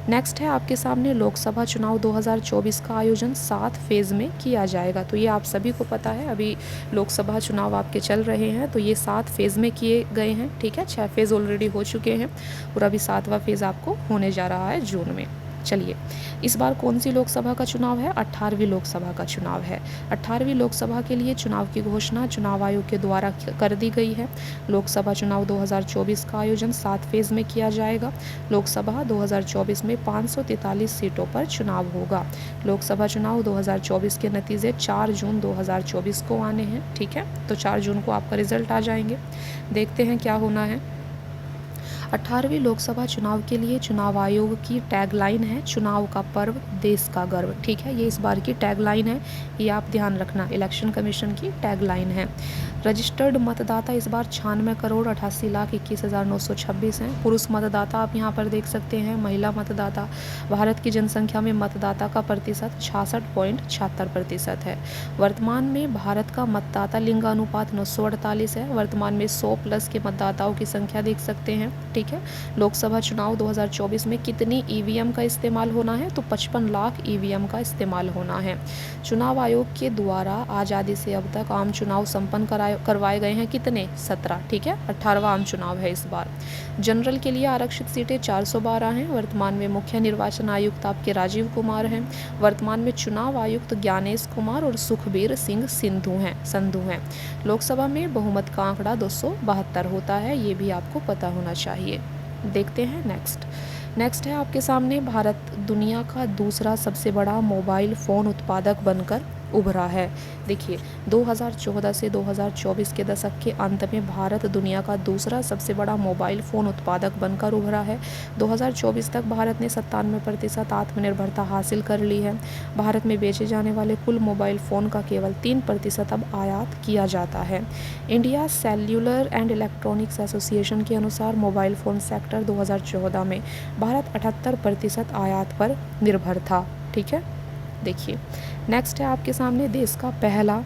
नेक्स्ट है आपके सामने, लोकसभा चुनाव 2024 का आयोजन 7 फेज़ में किया जाएगा। तो ये आप सभी को पता है, अभी लोकसभा चुनाव आपके चल रहे हैं, तो ये 7 फेज़ में किए गए हैं, ठीक है। 6 फेज़ ऑलरेडी हो चुके हैं और अभी 7वां फेज़ आपको होने जा रहा है जून में। चलिए, इस बार कौन सी लोकसभा का चुनाव है? 18वीं लोकसभा का चुनाव है। 18वीं लोकसभा के लिए चुनाव की घोषणा चुनाव आयोग के द्वारा कर दी गई है। लोकसभा चुनाव 2024 का आयोजन 7 फेज़ में किया जाएगा। लोकसभा 2024 में 543 सीटों पर चुनाव होगा। लोकसभा चुनाव 2024 के नतीजे 4 जून 2024 को आने हैं, ठीक है। तो 4 जून को आपका रिजल्ट आ जाएंगे। देखते हैं क्या होना है। 18वीं लोकसभा चुनाव के लिए चुनाव आयोग की टैगलाइन है, चुनाव का पर्व देश का गर्व, ठीक है। ये इस बार की टैगलाइन है, ये आप ध्यान रखना, इलेक्शन कमीशन की टैगलाइन है। रजिस्टर्ड मतदाता इस बार 96,88,21,926 हैं। पुरुष मतदाता आप यहाँ पर देख सकते हैं, महिला मतदाता। भारत की जनसंख्या में मतदाता का प्रतिशत 66.76% है। वर्तमान में भारत का मतदाता लिंग अनुपात 948 है। वर्तमान में 100+ के मतदाताओं की संख्या देख सकते हैं, ठीक है। लोकसभा चुनाव 2024 में कितनी EVM का इस्तेमाल होना है? तो 55 लाख EVM का इस्तेमाल होना है। चुनाव आयोग के द्वारा आज़ादी से अब तक आम चुनाव संपन्न करवाए गए हैं कितने? 17, ठीक है। 18वां आम चुनाव है इस बार। जनरल के लिए आरक्षित सीटें 412 हैं। वर्तमान में मुख्य निर्वाचन आयुक्त आपके राजीव कुमार हैं। वर्तमान में चुनाव आयुक्त ज्ञानेश कुमार और सुखबीर सिंह संधू हैं। लोकसभा में बहुमत का आंकड़ा 272 होता है, ये भी आपको पता होना चाहिए। देखते हैं नेक्स्ट है आपके सामने, भारत दुनिया का दूसरा सबसे बड़ा मोबाइल फ़ोन उत्पादक बनकर उभरा है। देखिए 2014 से 2024 के दशक के अंत में भारत दुनिया का दूसरा सबसे बड़ा मोबाइल फ़ोन उत्पादक बनकर उभरा है। 2024 तक भारत ने 97% आत्मनिर्भरता हासिल कर ली है। भारत में बेचे जाने वाले कुल मोबाइल फ़ोन का केवल 3% अब आयात किया जाता है। India cellular and electronics association के अनुसार मोबाइल फ़ोन सेक्टर 2014 में भारत 78% आयात पर निर्भर था, ठीक है। देखिए नेक्स्ट है आपके सामने, देश का पहला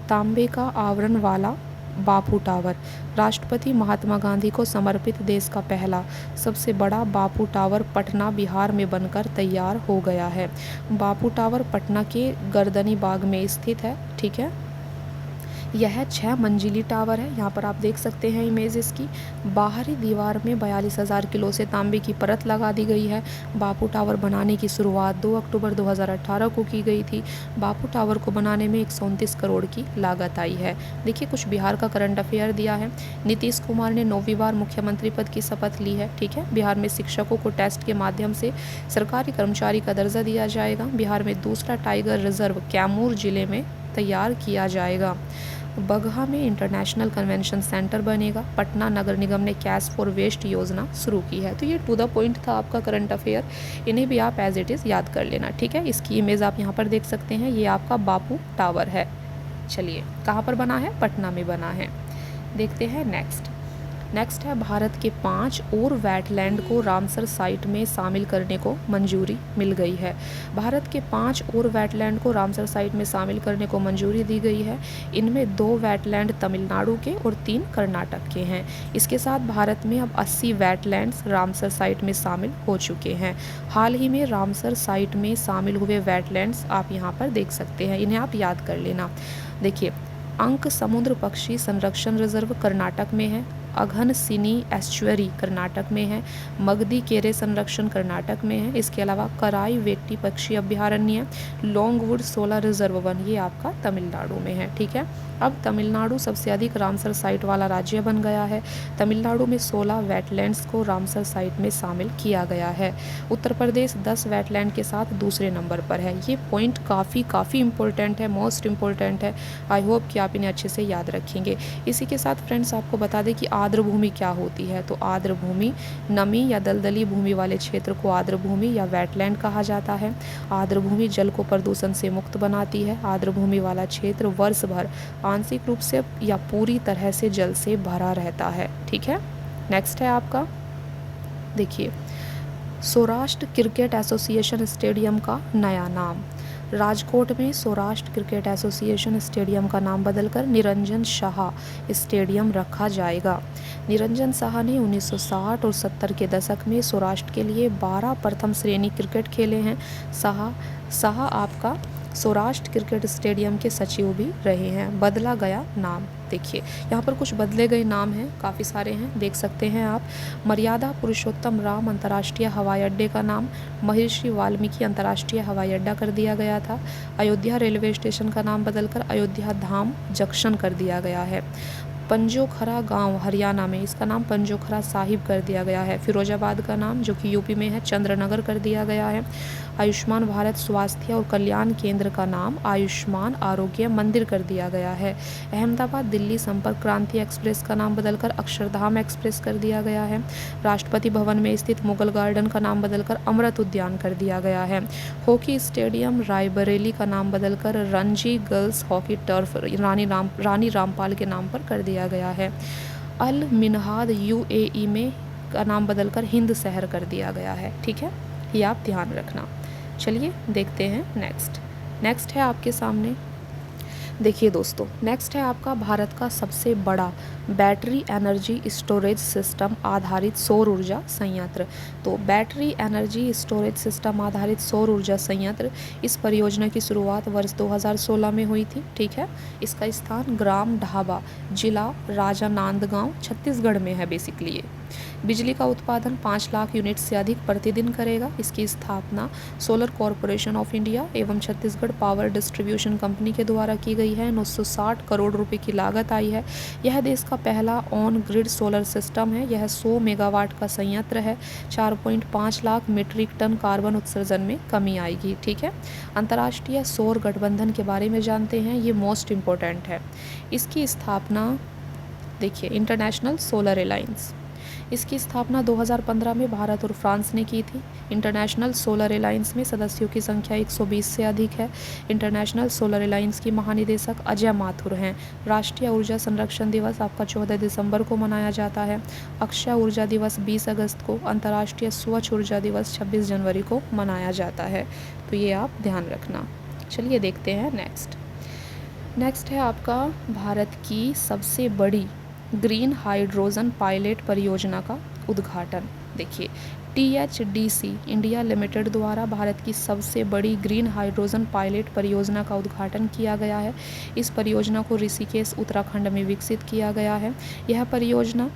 तांबे का आवरण वाला बापू टावर। राष्ट्रपति महात्मा गांधी को समर्पित देश का पहला सबसे बड़ा बापू टावर पटना बिहार में बनकर तैयार हो गया है। बापू टावर पटना के गर्दनी बाग में स्थित है, ठीक है। यह 6 मंजिली टावर है। यहाँ पर आप देख सकते हैं इमेज इसकी। बाहरी दीवार में 42,000 किलो से तांबे की परत लगा दी गई है। बापू टावर बनाने की शुरुआत 2 अक्टूबर 2018 को की गई थी। बापू टावर को बनाने में 129 करोड़ की लागत आई है। देखिए कुछ बिहार का करंट अफेयर दिया है। नीतीश कुमार ने 9वीं बार मुख्यमंत्री पद की शपथ ली है, ठीक है। बिहार में शिक्षकों को टेस्ट के माध्यम से सरकारी कर्मचारी का दर्जा दिया जाएगा। बिहार में दूसरा टाइगर रिजर्व कैमूर जिले में तैयार किया जाएगा। बगहा में इंटरनेशनल कन्वेंशन सेंटर बनेगा। पटना नगर निगम ने कैश फॉर वेस्ट योजना शुरू की है। तो ये टू द पॉइंट था आपका करंट अफेयर, इन्हें भी आप एज इट इज़ याद कर लेना, ठीक है। इसकी इमेज आप यहाँ पर देख सकते हैं, ये आपका बापू टावर है। चलिए कहाँ पर बना है? पटना में बना है। देखते हैं नेक्स्ट है भारत के 5 और वेटलैंड को रामसर साइट में शामिल करने को मंजूरी मिल गई है। भारत के 5 और वेटलैंड को रामसर साइट में शामिल करने को मंजूरी दी गई है। इनमें 2 वेटलैंड तमिलनाडु के और 3 कर्नाटक के हैं। इसके साथ भारत में अब 80 वेटलैंड्स रामसर साइट में शामिल हो चुके हैं। हाल ही में रामसर साइट में शामिल हुए वेटलैंड्स आप यहाँ पर देख सकते हैं, इन्हें आप याद कर लेना। देखिए, अंक समुद्र पक्षी संरक्षण रिजर्व कर्नाटक में है, अघन सिनी एस्चुअरी कर्नाटक में है, मगधी केरे संरक्षण कर्नाटक में है। इसके अलावा कराई वेट्टी पक्षी अभ्यारण्य, लॉन्गवुड सोलर रिजर्व वन, ये आपका तमिलनाडु में है। ठीक है, अब तमिलनाडु सबसे अधिक रामसर साइट वाला राज्य बन गया है। तमिलनाडु में 16 वेटलैंड्स को रामसर साइट में शामिल किया गया है। उत्तर प्रदेश 10 वेटलैंड के साथ दूसरे नंबर पर है। ये पॉइंट काफ़ी इंपॉर्टेंट है, मोस्ट इम्पोर्टेंट है। आई होप कि आप इन्हें अच्छे से याद रखेंगे। इसी के साथ फ्रेंड्स आपको बता दें कि आर्द्र भूमि क्या होती है। तो आर्द्र भूमि नमी या दलदली भूमि वाले क्षेत्र को आर्द्र भूमि या वेटलैंड कहा जाता है। आर्द्र भूमि जल को प्रदूषण से मुक्त बनाती है। आर्द्र भूमि वाला क्षेत्र वर्ष भर आंशिक रूप से या पूरी तरह से जल से भरा रहता है। ठीक है, नेक्स्ट है आपका, देखिए, सौराष्ट्र क्रिकेट एसोसिएशन स्टेडियम का नया नाम। राजकोट में सौराष्ट्र क्रिकेट एसोसिएशन स्टेडियम का नाम बदलकर निरंजन शाह स्टेडियम रखा जाएगा। निरंजन शाह ने 1960 और 70 के दशक में सौराष्ट्र के लिए 12 प्रथम श्रेणी क्रिकेट खेले हैं। शाह आपका सौराष्ट्र क्रिकेट स्टेडियम के सचिव भी रहे हैं। बदला गया नाम, देखिए यहाँ पर कुछ बदले गए नाम हैं, काफ़ी सारे हैं, देख सकते हैं आप। मर्यादा पुरुषोत्तम राम अंतर्राष्ट्रीय हवाई अड्डे का नाम महर्षि वाल्मीकि अंतर्राष्ट्रीय हवाई अड्डा कर दिया गया था। अयोध्या रेलवे स्टेशन का नाम बदलकर अयोध्या धाम जंक्शन कर दिया गया है। पंजोखरा गांव हरियाणा में, इसका नाम पंजोखरा साहिब कर दिया गया है। फिरोजाबाद का नाम जो कि यूपी में है चंद्रनगर कर दिया गया है। आयुष्मान भारत स्वास्थ्य और कल्याण केंद्र का नाम आयुष्मान आरोग्य मंदिर कर दिया गया है। अहमदाबाद दिल्ली संपर्क क्रांति एक्सप्रेस का नाम बदलकर अक्षरधाम एक्सप्रेस कर दिया गया है। राष्ट्रपति भवन में स्थित मुगल गार्डन का नाम बदलकर अमृत उद्यान कर दिया गया है। हॉकी स्टेडियम रायबरेली का नाम बदलकर Ranji girls hockey turf Rani Rampal के नाम पर कर दिया गया है। अल मिनहाद यूएई में का नाम बदलकर हिंद शहर कर दिया गया है। ठीक है, ये आप ध्यान रखना। चलिए देखते हैं नेक्स्ट है आपके सामने, देखिए दोस्तों, नेक्स्ट है आपका भारत का सबसे बड़ा बैटरी एनर्जी स्टोरेज सिस्टम आधारित सौर ऊर्जा संयंत्र। तो बैटरी एनर्जी स्टोरेज सिस्टम आधारित सौर ऊर्जा संयंत्र, इस परियोजना की शुरुआत वर्ष 2016 में हुई थी। ठीक है, इसका स्थान ग्राम ढाबा, जिला राजानांदगांव, छत्तीसगढ़ में है बेसिकली ये। बिजली का उत्पादन 5 लाख यूनिट से अधिक प्रतिदिन करेगा। इसकी स्थापना सोलर कॉरपोरेशन ऑफ इंडिया एवं छत्तीसगढ़ पावर डिस्ट्रीब्यूशन कंपनी के द्वारा की गई है। 960 करोड़ रुपए की लागत आई है। यह देश का पहला ऑन ग्रिड सोलर सिस्टम है। यह 100 मेगावाट का संयंत्र है। 4.5 लाख मीट्रिक टन कार्बन उत्सर्जन में कमी आएगी। ठीक है, अंतर्राष्ट्रीय सौर गठबंधन के बारे में जानते हैं, ये मोस्ट इम्पोर्टेंट है। इसकी स्थापना देखिए, इंटरनेशनल सोलर अलायंस, इसकी स्थापना 2015 में भारत और फ्रांस ने की थी। इंटरनेशनल सोलर अलायंस में सदस्यों की संख्या 120 से अधिक है। इंटरनेशनल सोलर अलायंस की महानिदेशक अजय माथुर हैं। राष्ट्रीय ऊर्जा संरक्षण दिवस आपका 14 दिसंबर को मनाया जाता है। अक्षय ऊर्जा दिवस 20 अगस्त को, अंतर्राष्ट्रीय स्वच्छ ऊर्जा दिवस 26 जनवरी को मनाया जाता है। तो ये आप ध्यान रखना। चलिए देखते हैं नेक्स्ट है आपका भारत की सबसे बड़ी ग्रीन हाइड्रोजन पायलट परियोजना का उद्घाटन। देखिए, THDC इंडिया लिमिटेड द्वारा भारत की सबसे बड़ी ग्रीन हाइड्रोजन पायलट परियोजना का उद्घाटन किया गया है। इस परियोजना को ऋषिकेश उत्तराखंड में विकसित किया गया है। यह परियोजना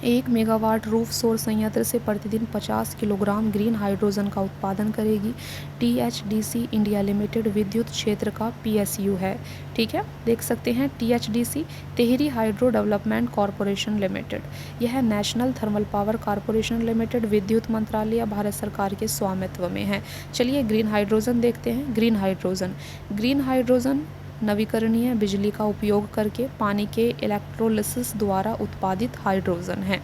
1 मेगावाट रूफ सौर संयंत्र से प्रतिदिन 50 किलोग्राम ग्रीन हाइड्रोजन का उत्पादन करेगी। THDC इंडिया लिमिटेड विद्युत क्षेत्र का PSU है। ठीक है, देख सकते हैं THDC Tehri hydro development corporation limited. यह national thermal power corporation limited विद्युत मंत्रालय भारत सरकार के स्वामित्व में है। चलिए ग्रीन हाइड्रोजन देखते हैं। ग्रीन हाइड्रोजन नवीकरणीय बिजली का उपयोग करके पानी के इलेक्ट्रोलिसिस द्वारा उत्पादित हाइड्रोजन है।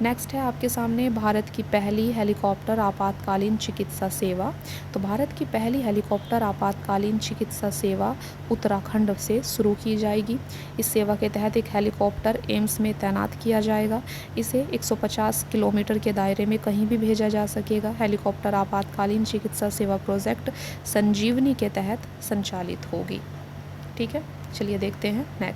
नेक्स्ट है आपके सामने भारत की पहली हेलीकॉप्टर आपातकालीन चिकित्सा सेवा। तो भारत की पहली हेलीकॉप्टर आपातकालीन चिकित्सा सेवा उत्तराखंड से शुरू की जाएगी। इस सेवा के तहत एक हेलीकॉप्टर एम्स में तैनात किया जाएगा। इसे 150 किलोमीटर के दायरे में कहीं भी भेजा जा सकेगा। हेलीकॉप्टर आपातकालीन चिकित्सा सेवा प्रोजेक्ट संजीवनी के तहत संचालित होगी। ठीक है, चलिए देखते हैं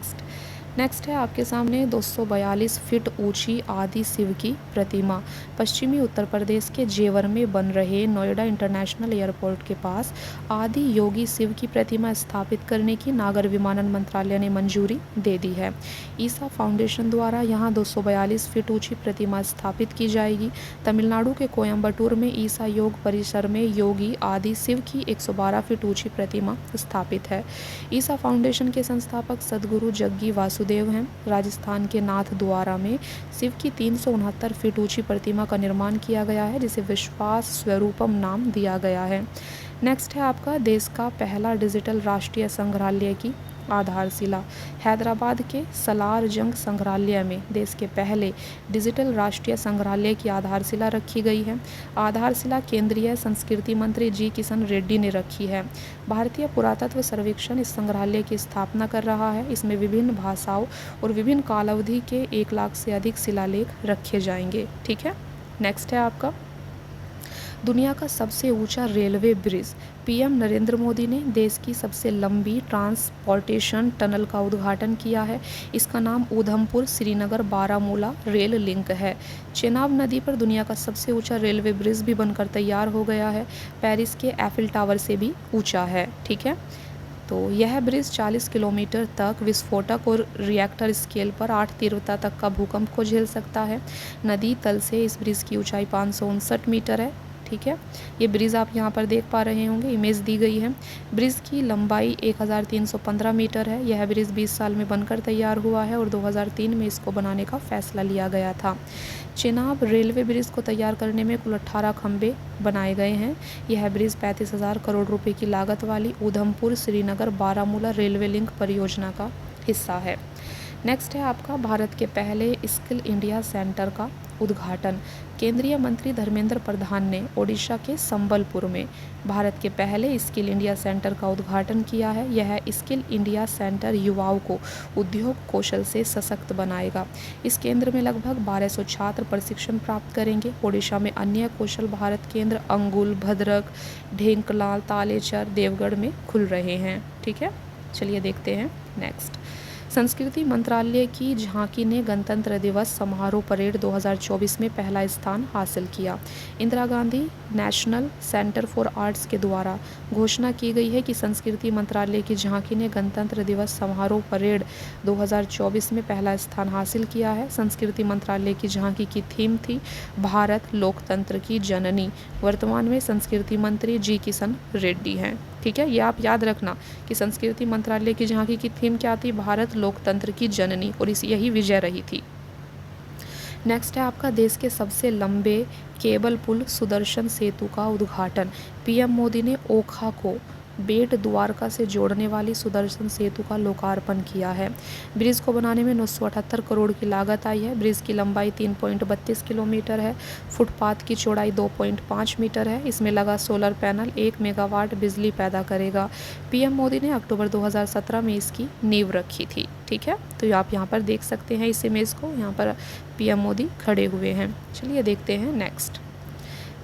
नेक्स्ट है आपके सामने 242 फीट ऊंची आदि शिव की प्रतिमा पश्चिमी उत्तर प्रदेश के जेवर में बन रहे नोएडा इंटरनेशनल एयरपोर्ट के पास आदि योगी शिव की प्रतिमा स्थापित करने की नागर विमानन मंत्रालय ने मंजूरी दे दी है। ईसा फाउंडेशन द्वारा यहां 242 फीट ऊंची प्रतिमा स्थापित की जाएगी। तमिलनाडु के कोयम्बटूर में ईसा योग परिसर में योगी आदि शिव की 112 फीट ऊंची प्रतिमा स्थापित है। ईसा फाउंडेशन के संस्थापक सदगुरु जग्गी वासुदेव हैं। राजस्थान के नाथ द्वारा में शिव की 369 फीट ऊंची प्रतिमा का निर्माण किया गया है, जिसे विश्वास स्वरूपम नाम दिया गया है। नेक्स्ट है आपका देश का पहला डिजिटल राष्ट्रीय संग्रहालय की आधारशिला। हैदराबाद के सलार जंग संग्रहालय में देश के पहले डिजिटल राष्ट्रीय संग्रहालय की आधारशिला रखी गई है। आधारशिला केंद्रीय संस्कृति मंत्री जी किशन रेड्डी ने रखी है। भारतीय पुरातत्व सर्वेक्षण इस संग्रहालय की स्थापना कर रहा है। इसमें विभिन्न भाषाओं और विभिन्न काल अवधि के 1 लाख से अधिक शिलालेख रखे जाएंगे। ठीक है, नेक्स्ट है आपका दुनिया का सबसे ऊंचा railway bridge. PM Narendra Modi ने देश की सबसे लंबी ट्रांसपोर्टेशन टनल का उद्घाटन किया है। इसका नाम उधमपुर श्रीनगर बारामूला रेल लिंक है। चेनाब नदी पर दुनिया का सबसे ऊंचा रेलवे ब्रिज भी बनकर तैयार हो गया है। पेरिस के एफिल टावर से भी ऊंचा है। ठीक है, तो यह ब्रिज 40 किलोमीटर तक विस्फोटक और रिएक्टर स्केल पर 8 तीव्रता तक का भूकंप को झेल सकता है। नदी तल से इस ब्रिज की ऊंचाई 559 मीटर है। ठीक है, ये ब्रिज आप यहाँ पर देख पा रहे होंगे, इमेज दी गई है। ब्रिज की लंबाई 1315 मीटर है। यह ब्रिज 20 साल में बनकर तैयार हुआ है और 2003 में इसको बनाने का फैसला लिया गया था। चेनाब रेलवे ब्रिज को तैयार करने में कुल 18 खंभे बनाए गए हैं। यह ब्रिज 35,000 करोड़ रुपए की लागत वाली उधमपुर श्रीनगर बारामूला रेलवे लिंक परियोजना का हिस्सा है। नेक्स्ट है आपका भारत के पहले स्किल इंडिया सेंटर का उद्घाटन। केंद्रीय मंत्री धर्मेंद्र प्रधान ने ओडिशा के संबलपुर में भारत के पहले स्किल इंडिया सेंटर का उद्घाटन किया है। यह स्किल इंडिया सेंटर युवाओं को उद्योग कौशल से सशक्त बनाएगा। इस केंद्र में लगभग 1200 छात्र प्रशिक्षण प्राप्त करेंगे। ओडिशा में अन्य कौशल भारत केंद्र अंगुल, भद्रक, ढेंकलाल, तालेचर, देवगढ़ में खुल रहे हैं। ठीक है, चलिए देखते हैं नेक्स्ट। संस्कृति मंत्रालय की झांकी ने गणतंत्र दिवस समारोह परेड 2024 में पहला स्थान हासिल किया। Indira Gandhi national centre for arts के द्वारा घोषणा की गई है कि संस्कृति मंत्रालय की झांकी ने गणतंत्र दिवस समारोह परेड 2024 में पहला स्थान हासिल किया है। संस्कृति मंत्रालय की झांकी की थीम थी भारत लोकतंत्र की जननी। वर्तमान में संस्कृति मंत्री जी किशन रेड्डी हैं। ठीक है, ये आप याद रखना कि संस्कृति मंत्रालय की झांकी की थीम क्या थी, भारत लोकतंत्र की जननी, और यही विजय रही थी। नेक्स्ट है आपका देश के सबसे लंबे केबल पुल सुदर्शन सेतु का उद्घाटन। पीएम मोदी ने ओखा को बेट द्वारका से जोड़ने वाली सुदर्शन सेतु का लोकार्पण किया है। ब्रिज को बनाने में 978 करोड़ की लागत आई है। ब्रिज की लंबाई 3.32 किलोमीटर है। फुटपाथ की चौड़ाई 2.5 मीटर है। इसमें लगा सोलर पैनल 1 मेगावाट बिजली पैदा करेगा। पीएम मोदी ने अक्टूबर 2017 में इसकी नींव रखी थी। ठीक है, तो आप यहाँ पर देख सकते हैं इस इमेज को, यहाँ पर पीएम मोदी खड़े हुए हैं। चलिए देखते हैं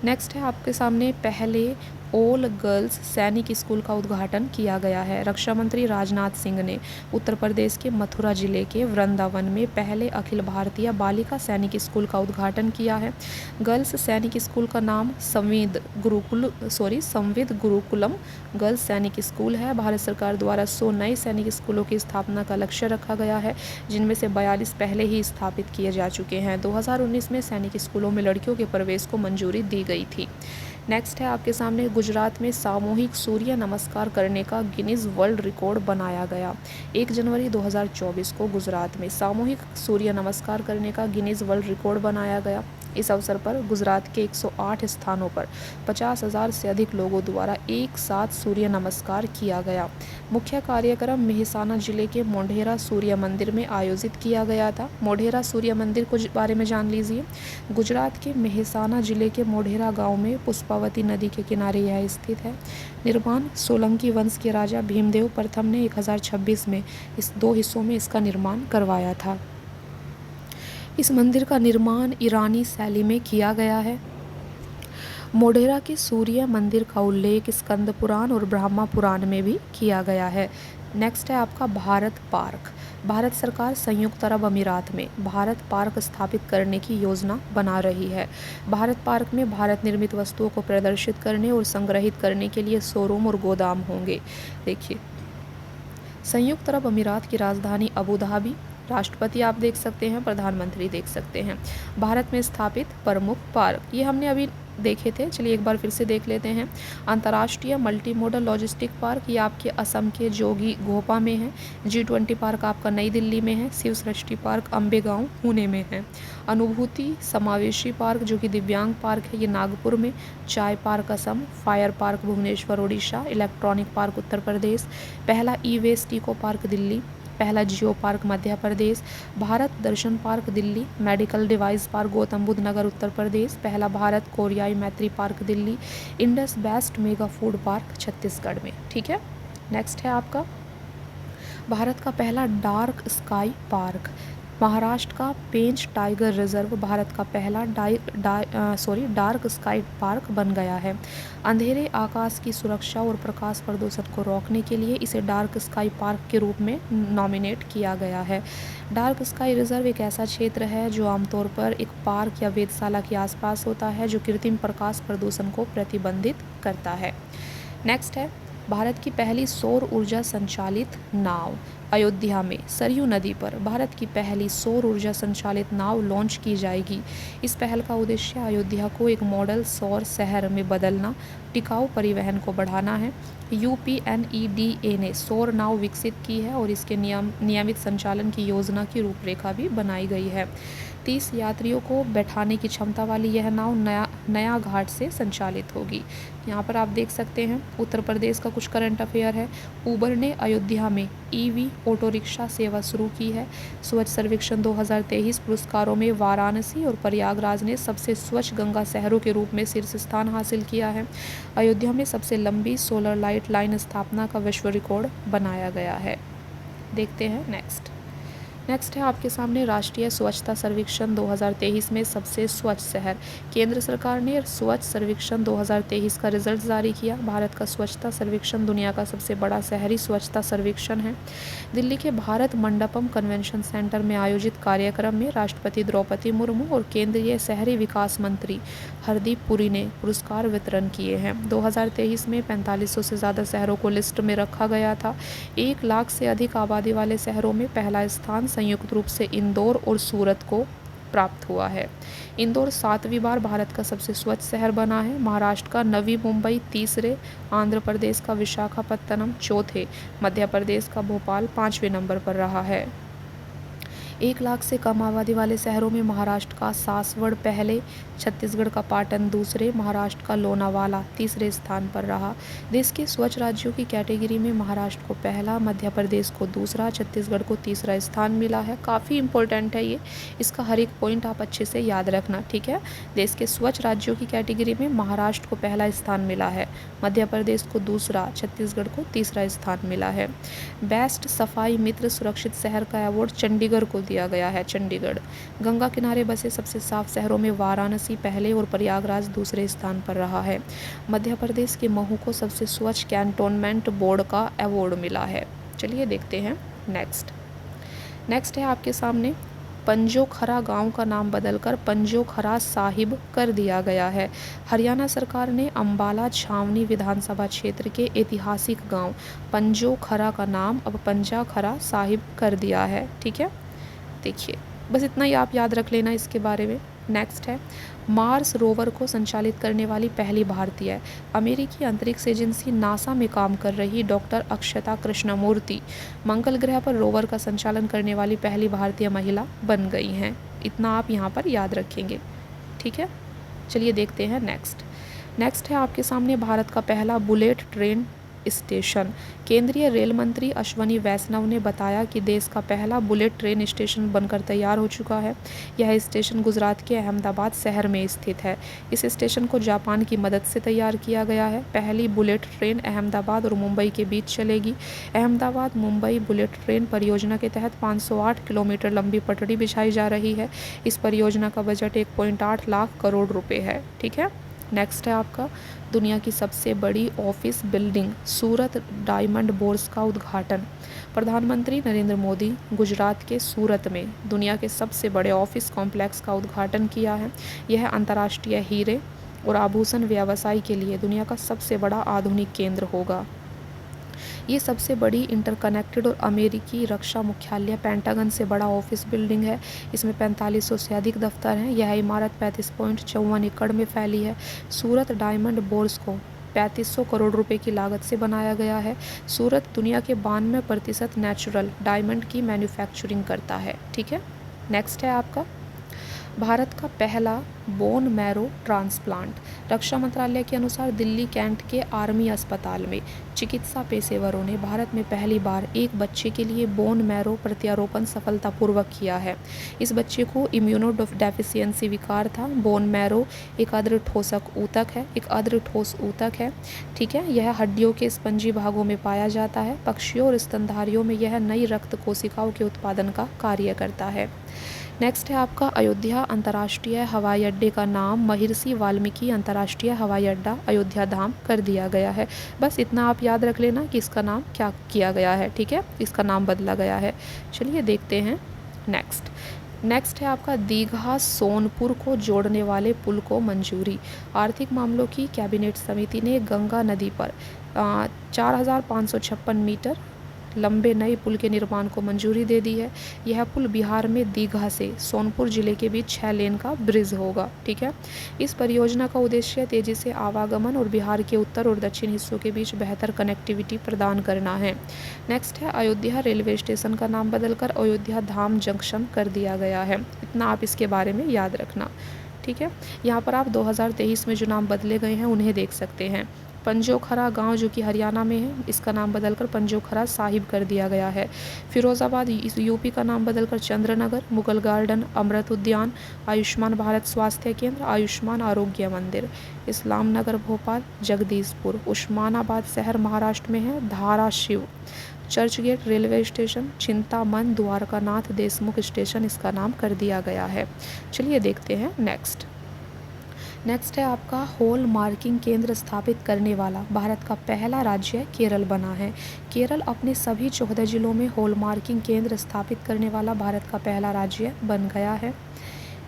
नेक्स्ट है आपके सामने पहले ऑल गर्ल्स सैनिक स्कूल का उद्घाटन किया गया है। रक्षा मंत्री राजनाथ सिंह ने उत्तर प्रदेश के मथुरा जिले के वृंदावन में पहले अखिल भारतीय बालिका सैनिक स्कूल का उद्घाटन किया है। गर्ल्स सैनिक स्कूल का नाम संविद गुरुकुलम गर्ल्स सैनिक स्कूल है। भारत सरकार द्वारा 100 नए सैनिक स्कूलों की स्थापना का लक्ष्य रखा गया है, जिनमें से 42 पहले ही स्थापित किए जा चुके हैं। 2019 में सैनिक स्कूलों में लड़कियों के प्रवेश को मंजूरी दी गई थी। नेक्स्ट है आपके सामने गुजरात में सामूहिक सूर्य नमस्कार करने का गिनीज वर्ल्ड रिकॉर्ड बनाया गया। 1 जनवरी 2024 को गुजरात में सामूहिक सूर्य नमस्कार करने का गिनीज वर्ल्ड रिकॉर्ड बनाया गया। इस अवसर पर गुजरात के 108 स्थानों पर 50,000 से अधिक लोगों द्वारा एक साथ सूर्य नमस्कार किया गया। मुख्य कार्यक्रम मेहसाना जिले के मोढेरा सूर्य मंदिर में आयोजित किया गया था। मोढेरा सूर्य मंदिर के बारे में जान लीजिए। गुजरात के मेहसाना जिले के मोढेरा गांव में पुष्पावती नदी के किनारे यह स्थित है। निर्माण सोलंकी वंश के राजा भीमदेव प्रथम ने 1026 में इस 2 हिस्सों में इसका निर्माण करवाया था। इस मंदिर का निर्माण ईरानी शैली में किया गया है। मोढेरा के सूर्य मंदिर का उल्लेख स्कंद पुराण और ब्रह्मा पुराण में भी किया गया है। नेक्स्ट है आपका भारत पार्क। भारत सरकार संयुक्त अरब अमीरात में भारत पार्क स्थापित करने की योजना बना रही है। भारत पार्क में भारत निर्मित वस्तुओं को प्रदर्शित करने और संग्रहित करने के लिए शोरूम और गोदाम होंगे। देखिए, संयुक्त अरब अमीरात की राजधानी अबू धाबी, राष्ट्रपति आप देख सकते हैं, प्रधानमंत्री देख सकते हैं। भारत में स्थापित प्रमुख पार्क, ये हमने अभी देखे थे, चलिए एक बार फिर से देख लेते हैं। अंतर्राष्ट्रीय मल्टी मॉडल लॉजिस्टिक पार्क, ये आपके असम के जोगी घोपा में है। G20 पार्क आपका नई दिल्ली में है। शिव सृष्टि पार्क अम्बेगांव पुणे में है। अनुभूति समावेशी पार्क जो कि दिव्यांग पार्क है, ये नागपुर में। चाय park Assam, fire park Bhubaneswar Orissa, electronic park Uttar Pradesh, पहला E waste eco park Delhi, पहला geo park Madhya Pradesh, Bharat Darshan park Delhi, medical device park Gautam Buddh Nagar Uttar Pradesh, पहला भारत कोरियाई मैत्री park Delhi, Indus best mega food park Chhattisgarh में। ठीक है, नेक्स्ट है आपका भारत का पहला डार्क स्काई पार्क, महाराष्ट्र का पेंच टाइगर रिजर्व भारत का पहला डार्क स्काई पार्क बन गया है। अंधेरे आकाश की सुरक्षा और प्रकाश प्रदूषण को रोकने के लिए इसे डार्क स्काई पार्क के रूप में नॉमिनेट किया गया है। डार्क स्काई रिजर्व एक ऐसा क्षेत्र है जो आमतौर पर एक पार्क या वेधशाला के आसपास होता है, जो कृत्रिम प्रकाश प्रदूषण को प्रतिबंधित करता है। नेक्स्ट है भारत की पहली सौर ऊर्जा संचालित नाव, अयोध्या में सरयू नदी पर भारत की पहली सौर ऊर्जा संचालित नाव लॉन्च की जाएगी। इस पहल का उद्देश्य अयोध्या को एक मॉडल सौर शहर में बदलना, टिकाऊ परिवहन को बढ़ाना है। UPNEDA ने सौर नाव विकसित की है और इसके नियमित संचालन की योजना की रूपरेखा भी बनाई गई है। 30 यात्रियों को बैठाने की क्षमता वाली यह नाव नया घाट से संचालित होगी। यहाँ पर आप देख सकते हैं उत्तर प्रदेश का कुछ करंट अफेयर है। उबर ने अयोध्या में EV ऑटो रिक्शा सेवा शुरू की है। स्वच्छ सर्वेक्षण 2023 पुरस्कारों में वाराणसी और प्रयागराज ने सबसे स्वच्छ गंगा शहरों के रूप में शीर्ष स्थान हासिल किया है। अयोध्या में सबसे लंबी सोलर लाइट लाइन स्थापना का विश्व रिकॉर्ड बनाया गया है। देखते हैं नेक्स्ट है आपके सामने राष्ट्रीय स्वच्छता सर्वेक्षण 2023 में सबसे स्वच्छ शहर। केंद्र सरकार ने स्वच्छ सर्वेक्षण 2023 का रिजल्ट जारी किया। भारत का स्वच्छता सर्वेक्षण दुनिया का सबसे बड़ा शहरी स्वच्छता सर्वेक्षण है। दिल्ली के भारत मंडपम कन्वेंशन सेंटर में आयोजित कार्यक्रम में राष्ट्रपति द्रौपदी मुर्मू और केंद्रीय शहरी विकास मंत्री हरदीप पुरी ने पुरस्कार वितरण किए हैं। 2023 में 4500 से ज़्यादा शहरों को लिस्ट में रखा गया था। 1 लाख से अधिक आबादी वाले शहरों में पहला स्थान संयुक्त रूप से इंदौर और सूरत को प्राप्त हुआ है। इंदौर 7वीं बार भारत का सबसे स्वच्छ शहर बना है। महाराष्ट्र का नवी मुंबई तीसरे, आंध्र प्रदेश का विशाखापत्तनम चौथे, मध्य प्रदेश का भोपाल 5वें नंबर पर रहा है। 1 लाख से कम आबादी वाले शहरों में महाराष्ट्र का सासवड़ पहले, छत्तीसगढ़ का पाटन दूसरे, महाराष्ट्र का लोनावाला तीसरे स्थान पर रहा। देश के स्वच्छ राज्यों की कैटेगरी में महाराष्ट्र को पहला, मध्य प्रदेश को दूसरा, छत्तीसगढ़ को तीसरा स्थान मिला है। काफ़ी इंपॉर्टेंट है ये, इसका हर एक पॉइंट आप अच्छे से याद रखना, ठीक है। देश के स्वच्छ राज्यों की कैटेगरी में महाराष्ट्र को पहला स्थान मिला है, मध्य प्रदेश को दूसरा, छत्तीसगढ़ को तीसरा स्थान मिला है। बेस्ट सफाई मित्र सुरक्षित शहर का अवार्ड चंडीगढ़ को दिया गया है। चंडीगढ़ गंगा किनारे बसे सबसे साफ शहरों में वाराणसी पहले और प्रयागराज दूसरे स्थान पर रहा है। मध्य प्रदेश के महू को सबसे स्वच्छ कैंटोनमेंट बोर्ड का अवार्ड मिला है। चलिए देखते हैं नेक्स्ट है आपके सामने पंजोखरा गांव का नाम बदलकर पंजोखरा साहिब कर दिया गया है। हरियाणा सरकार ने अंबाला छावनी विधानसभा क्षेत्र के ऐतिहासिक गांव पंजोखरा का नाम अब पंजाखरा साहिब कर दिया है, ठीक है। देखिए बस इतना ही आप याद रख लेना इसके बारे में। नेक्स्ट है मार्स रोवर को संचालित करने वाली पहली भारतीय अमेरिकी अंतरिक्ष एजेंसी नासा में काम कर रही डॉक्टर अक्षता कृष्णमूर्ति मंगल ग्रह पर रोवर का संचालन करने वाली पहली भारतीय महिला बन गई हैं। इतना आप यहाँ पर याद रखेंगे, ठीक है। चलिए देखते हैं नेक्स्ट है आपके सामने भारत का पहला बुलेट ट्रेन स्टेशन। केंद्रीय रेल मंत्री अश्वनी वैष्णव ने बताया कि देश का पहला बुलेट ट्रेन स्टेशन बनकर तैयार हो चुका है। यह स्टेशन गुजरात के अहमदाबाद शहर में स्थित है। इस स्टेशन को जापान की मदद से तैयार किया गया है। पहली बुलेट ट्रेन अहमदाबाद और मुंबई के बीच चलेगी। अहमदाबाद मुंबई बुलेट ट्रेन परियोजना के तहत 508 किलोमीटर लंबी पटड़ी बिछाई जा रही है। इस परियोजना का बजट 1.8 लाख करोड़ रुपए है। ठीक है। नेक्स्ट है आपका दुनिया की सबसे बड़ी ऑफिस बिल्डिंग सूरत डायमंड बोर्स का उद्घाटन। प्रधानमंत्री नरेंद्र मोदी गुजरात के सूरत में दुनिया के सबसे बड़े ऑफिस कॉम्प्लेक्स का उद्घाटन किया है। यह अंतर्राष्ट्रीय हीरे और आभूषण व्यवसाय के लिए दुनिया का सबसे बड़ा आधुनिक केंद्र होगा। ये सबसे बड़ी इंटरकनेक्टेड और अमेरिकी रक्षा मुख्यालय पेंटागन से बड़ा ऑफिस बिल्डिंग है। इसमें 4500 से अधिक दफ्तर हैं। यह इमारत 35.54 एकड़ में फैली है। सूरत डायमंड बोर्स को 3500 करोड़ रुपए की लागत से बनाया गया है। सूरत दुनिया के 92% नेचुरल डायमंड की मैन्युफैक्चरिंग करता है। ठीक है। नेक्स्ट है आपका भारत का पहला बोन मैरो ट्रांसप्लांट। रक्षा मंत्रालय के अनुसार दिल्ली कैंट के आर्मी अस्पताल में चिकित्सा पेशेवरों ने भारत में पहली बार एक बच्चे के लिए बोन मैरो प्रत्यारोपण सफलतापूर्वक किया है। इस बच्चे को इम्यूनोडेफिशिएंसी विकार था। बोन मैरो एक अद्रठोसक ऊतक है, एक अद्रठोस ऊतक है। ठीक है। यह हड्डियों के स्पंजी भागों में पाया जाता है। पक्षियों और स्तनधारियों में यह नई रक्त कोशिकाओं के उत्पादन का कार्य करता है। नेक्स्ट है आपका अयोध्या अंतर्राष्ट्रीय हवाई अड्डे का नाम महर्षि वाल्मीकि अंतर्राष्ट्रीय हवाई अड्डा अयोध्या धाम कर दिया गया है। बस इतना आप याद रख लेना कि इसका नाम क्या किया गया है। ठीक है। इसका नाम बदला गया है। चलिए देखते हैं नेक्स्ट है आपका दीघा सोनपुर को जोड़ने वाले पुल को मंजूरी। आर्थिक मामलों की कैबिनेट समिति ने गंगा नदी पर 4556 मीटर लंबे नए पुल के निर्माण को मंजूरी दे दी है। यह पुल बिहार में दीघा से सोनपुर जिले के बीच 6 लेन का ब्रिज होगा। ठीक है। इस परियोजना का उद्देश्य तेजी से आवागमन और बिहार के उत्तर और दक्षिण हिस्सों के बीच बेहतर कनेक्टिविटी प्रदान करना है। नेक्स्ट है अयोध्या रेलवे स्टेशन का नाम बदलकर अयोध्या धाम जंक्शन कर दिया गया है। इतना आप इसके बारे में याद रखना। ठीक है। यहाँ पर आप 2023 में जो नाम बदले गए हैं उन्हें देख सकते हैं। पंजोखरा गांव जो कि हरियाणा में है, इसका नाम बदलकर पंजोखरा साहिब कर दिया गया है। फिरोज़ाबाद यूपी का नाम बदलकर चंद्रनगर। मुगल गार्डन अमृत उद्यान। आयुष्मान भारत स्वास्थ्य केंद्र आयुष्मान आरोग्य मंदिर। इस्लाम नगर भोपाल जगदीशपुर। उस्मानाबाद शहर महाराष्ट्र में है Dharashiv. Churchgate railway station Chintaman Dwarkanath Deshmukh station इसका नाम कर दिया गया है। चलिए देखते हैं नेक्स्ट है आपका हॉल मार्किंग केंद्र स्थापित करने वाला भारत का पहला राज्य केरल बना है। केरल अपने सभी 14 जिलों में हॉल मार्किंग केंद्र स्थापित करने वाला भारत का पहला राज्य बन गया है।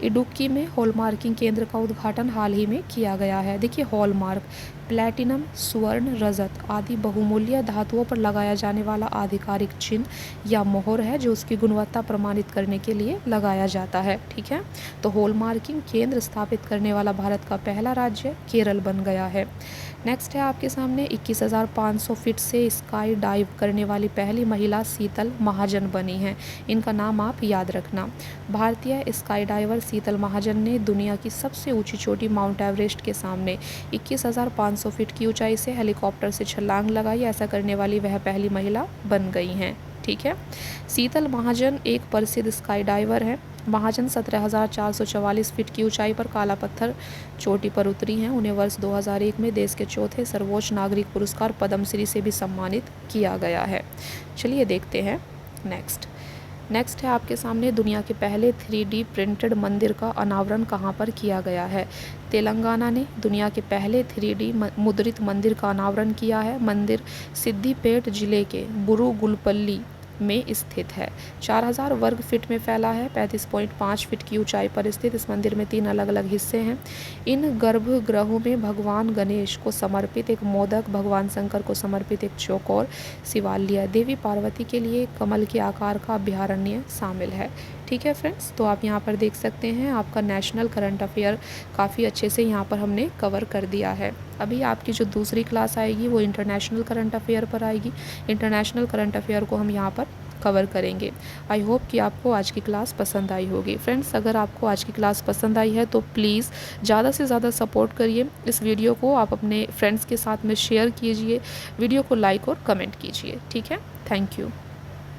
इडुक्की में हॉलमार्किंग केंद्र का उद्घाटन हाल ही में किया गया है। देखिए हॉलमार्क प्लैटिनम स्वर्ण रजत आदि बहुमूल्य धातुओं पर लगाया जाने वाला आधिकारिक चिन्ह या मोहर है जो उसकी गुणवत्ता प्रमाणित करने के लिए लगाया जाता है। ठीक है। तो हॉलमार्किंग केंद्र स्थापित करने वाला भारत का पहला राज्य केरल बन गया है। नेक्स्ट है आपके सामने 21,500 फीट से स्काई डाइव करने वाली पहली महिला शीतल महाजन बनी हैं। इनका नाम आप याद रखना। भारतीय स्काई डाइवर शीतल महाजन ने दुनिया की सबसे ऊंची चोटी माउंट एवरेस्ट के सामने 21,500 फीट की ऊंचाई से हेलीकॉप्टर से छलांग लगाई। ऐसा करने वाली वह पहली महिला बन गई हैं। ठीक है। शीतल महाजन एक प्रसिद्ध स्काई डाइवर है। महाजन 17,444 फीट की ऊंचाई पर काला पत्थर चोटी पर उतरी हैं। उन्हें वर्ष 2001 में देश के चौथे सर्वोच्च नागरिक पुरस्कार पद्मश्री से भी सम्मानित किया गया है। चलिए देखते हैं नेक्स्ट है आपके सामने दुनिया के पहले 3D प्रिंटेड मंदिर का अनावरण कहाँ पर किया गया है। तेलंगाना ने दुनिया के पहले 3D मुद्रित मंदिर का अनावरण किया है। मंदिर सिद्दीपेट जिले के बुरुगुलपल्ली में स्थित है। 4000 वर्ग फीट में फैला है। 35.5 फीट की ऊंचाई पर स्थित इस मंदिर में 3 अलग अलग हिस्से हैं। इन गर्भगृहों में भगवान गणेश को समर्पित एक मोदक, भगवान शंकर को समर्पित एक चौकोर शिवालय, देवी पार्वती के लिए कमल के आकार का अभयारण्य शामिल है। ठीक है फ्रेंड्स, तो आप यहाँ पर देख सकते हैं आपका नेशनल करंट अफेयर काफ़ी अच्छे से यहाँ पर हमने कवर कर दिया है। अभी आपकी जो दूसरी क्लास आएगी वो इंटरनेशनल करंट अफेयर पर आएगी। इंटरनेशनल करंट अफेयर को हम यहाँ पर कवर करेंगे। आई होप कि आपको आज की क्लास पसंद आई होगी। फ्रेंड्स, अगर आपको आज की क्लास पसंद आई है तो प्लीज़ ज़्यादा से ज़्यादा सपोर्ट करिए। इस वीडियो को आप अपने फ्रेंड्स के साथ में शेयर कीजिए, वीडियो को लाइक और कमेंट कीजिए। ठीक है, थैंक यू।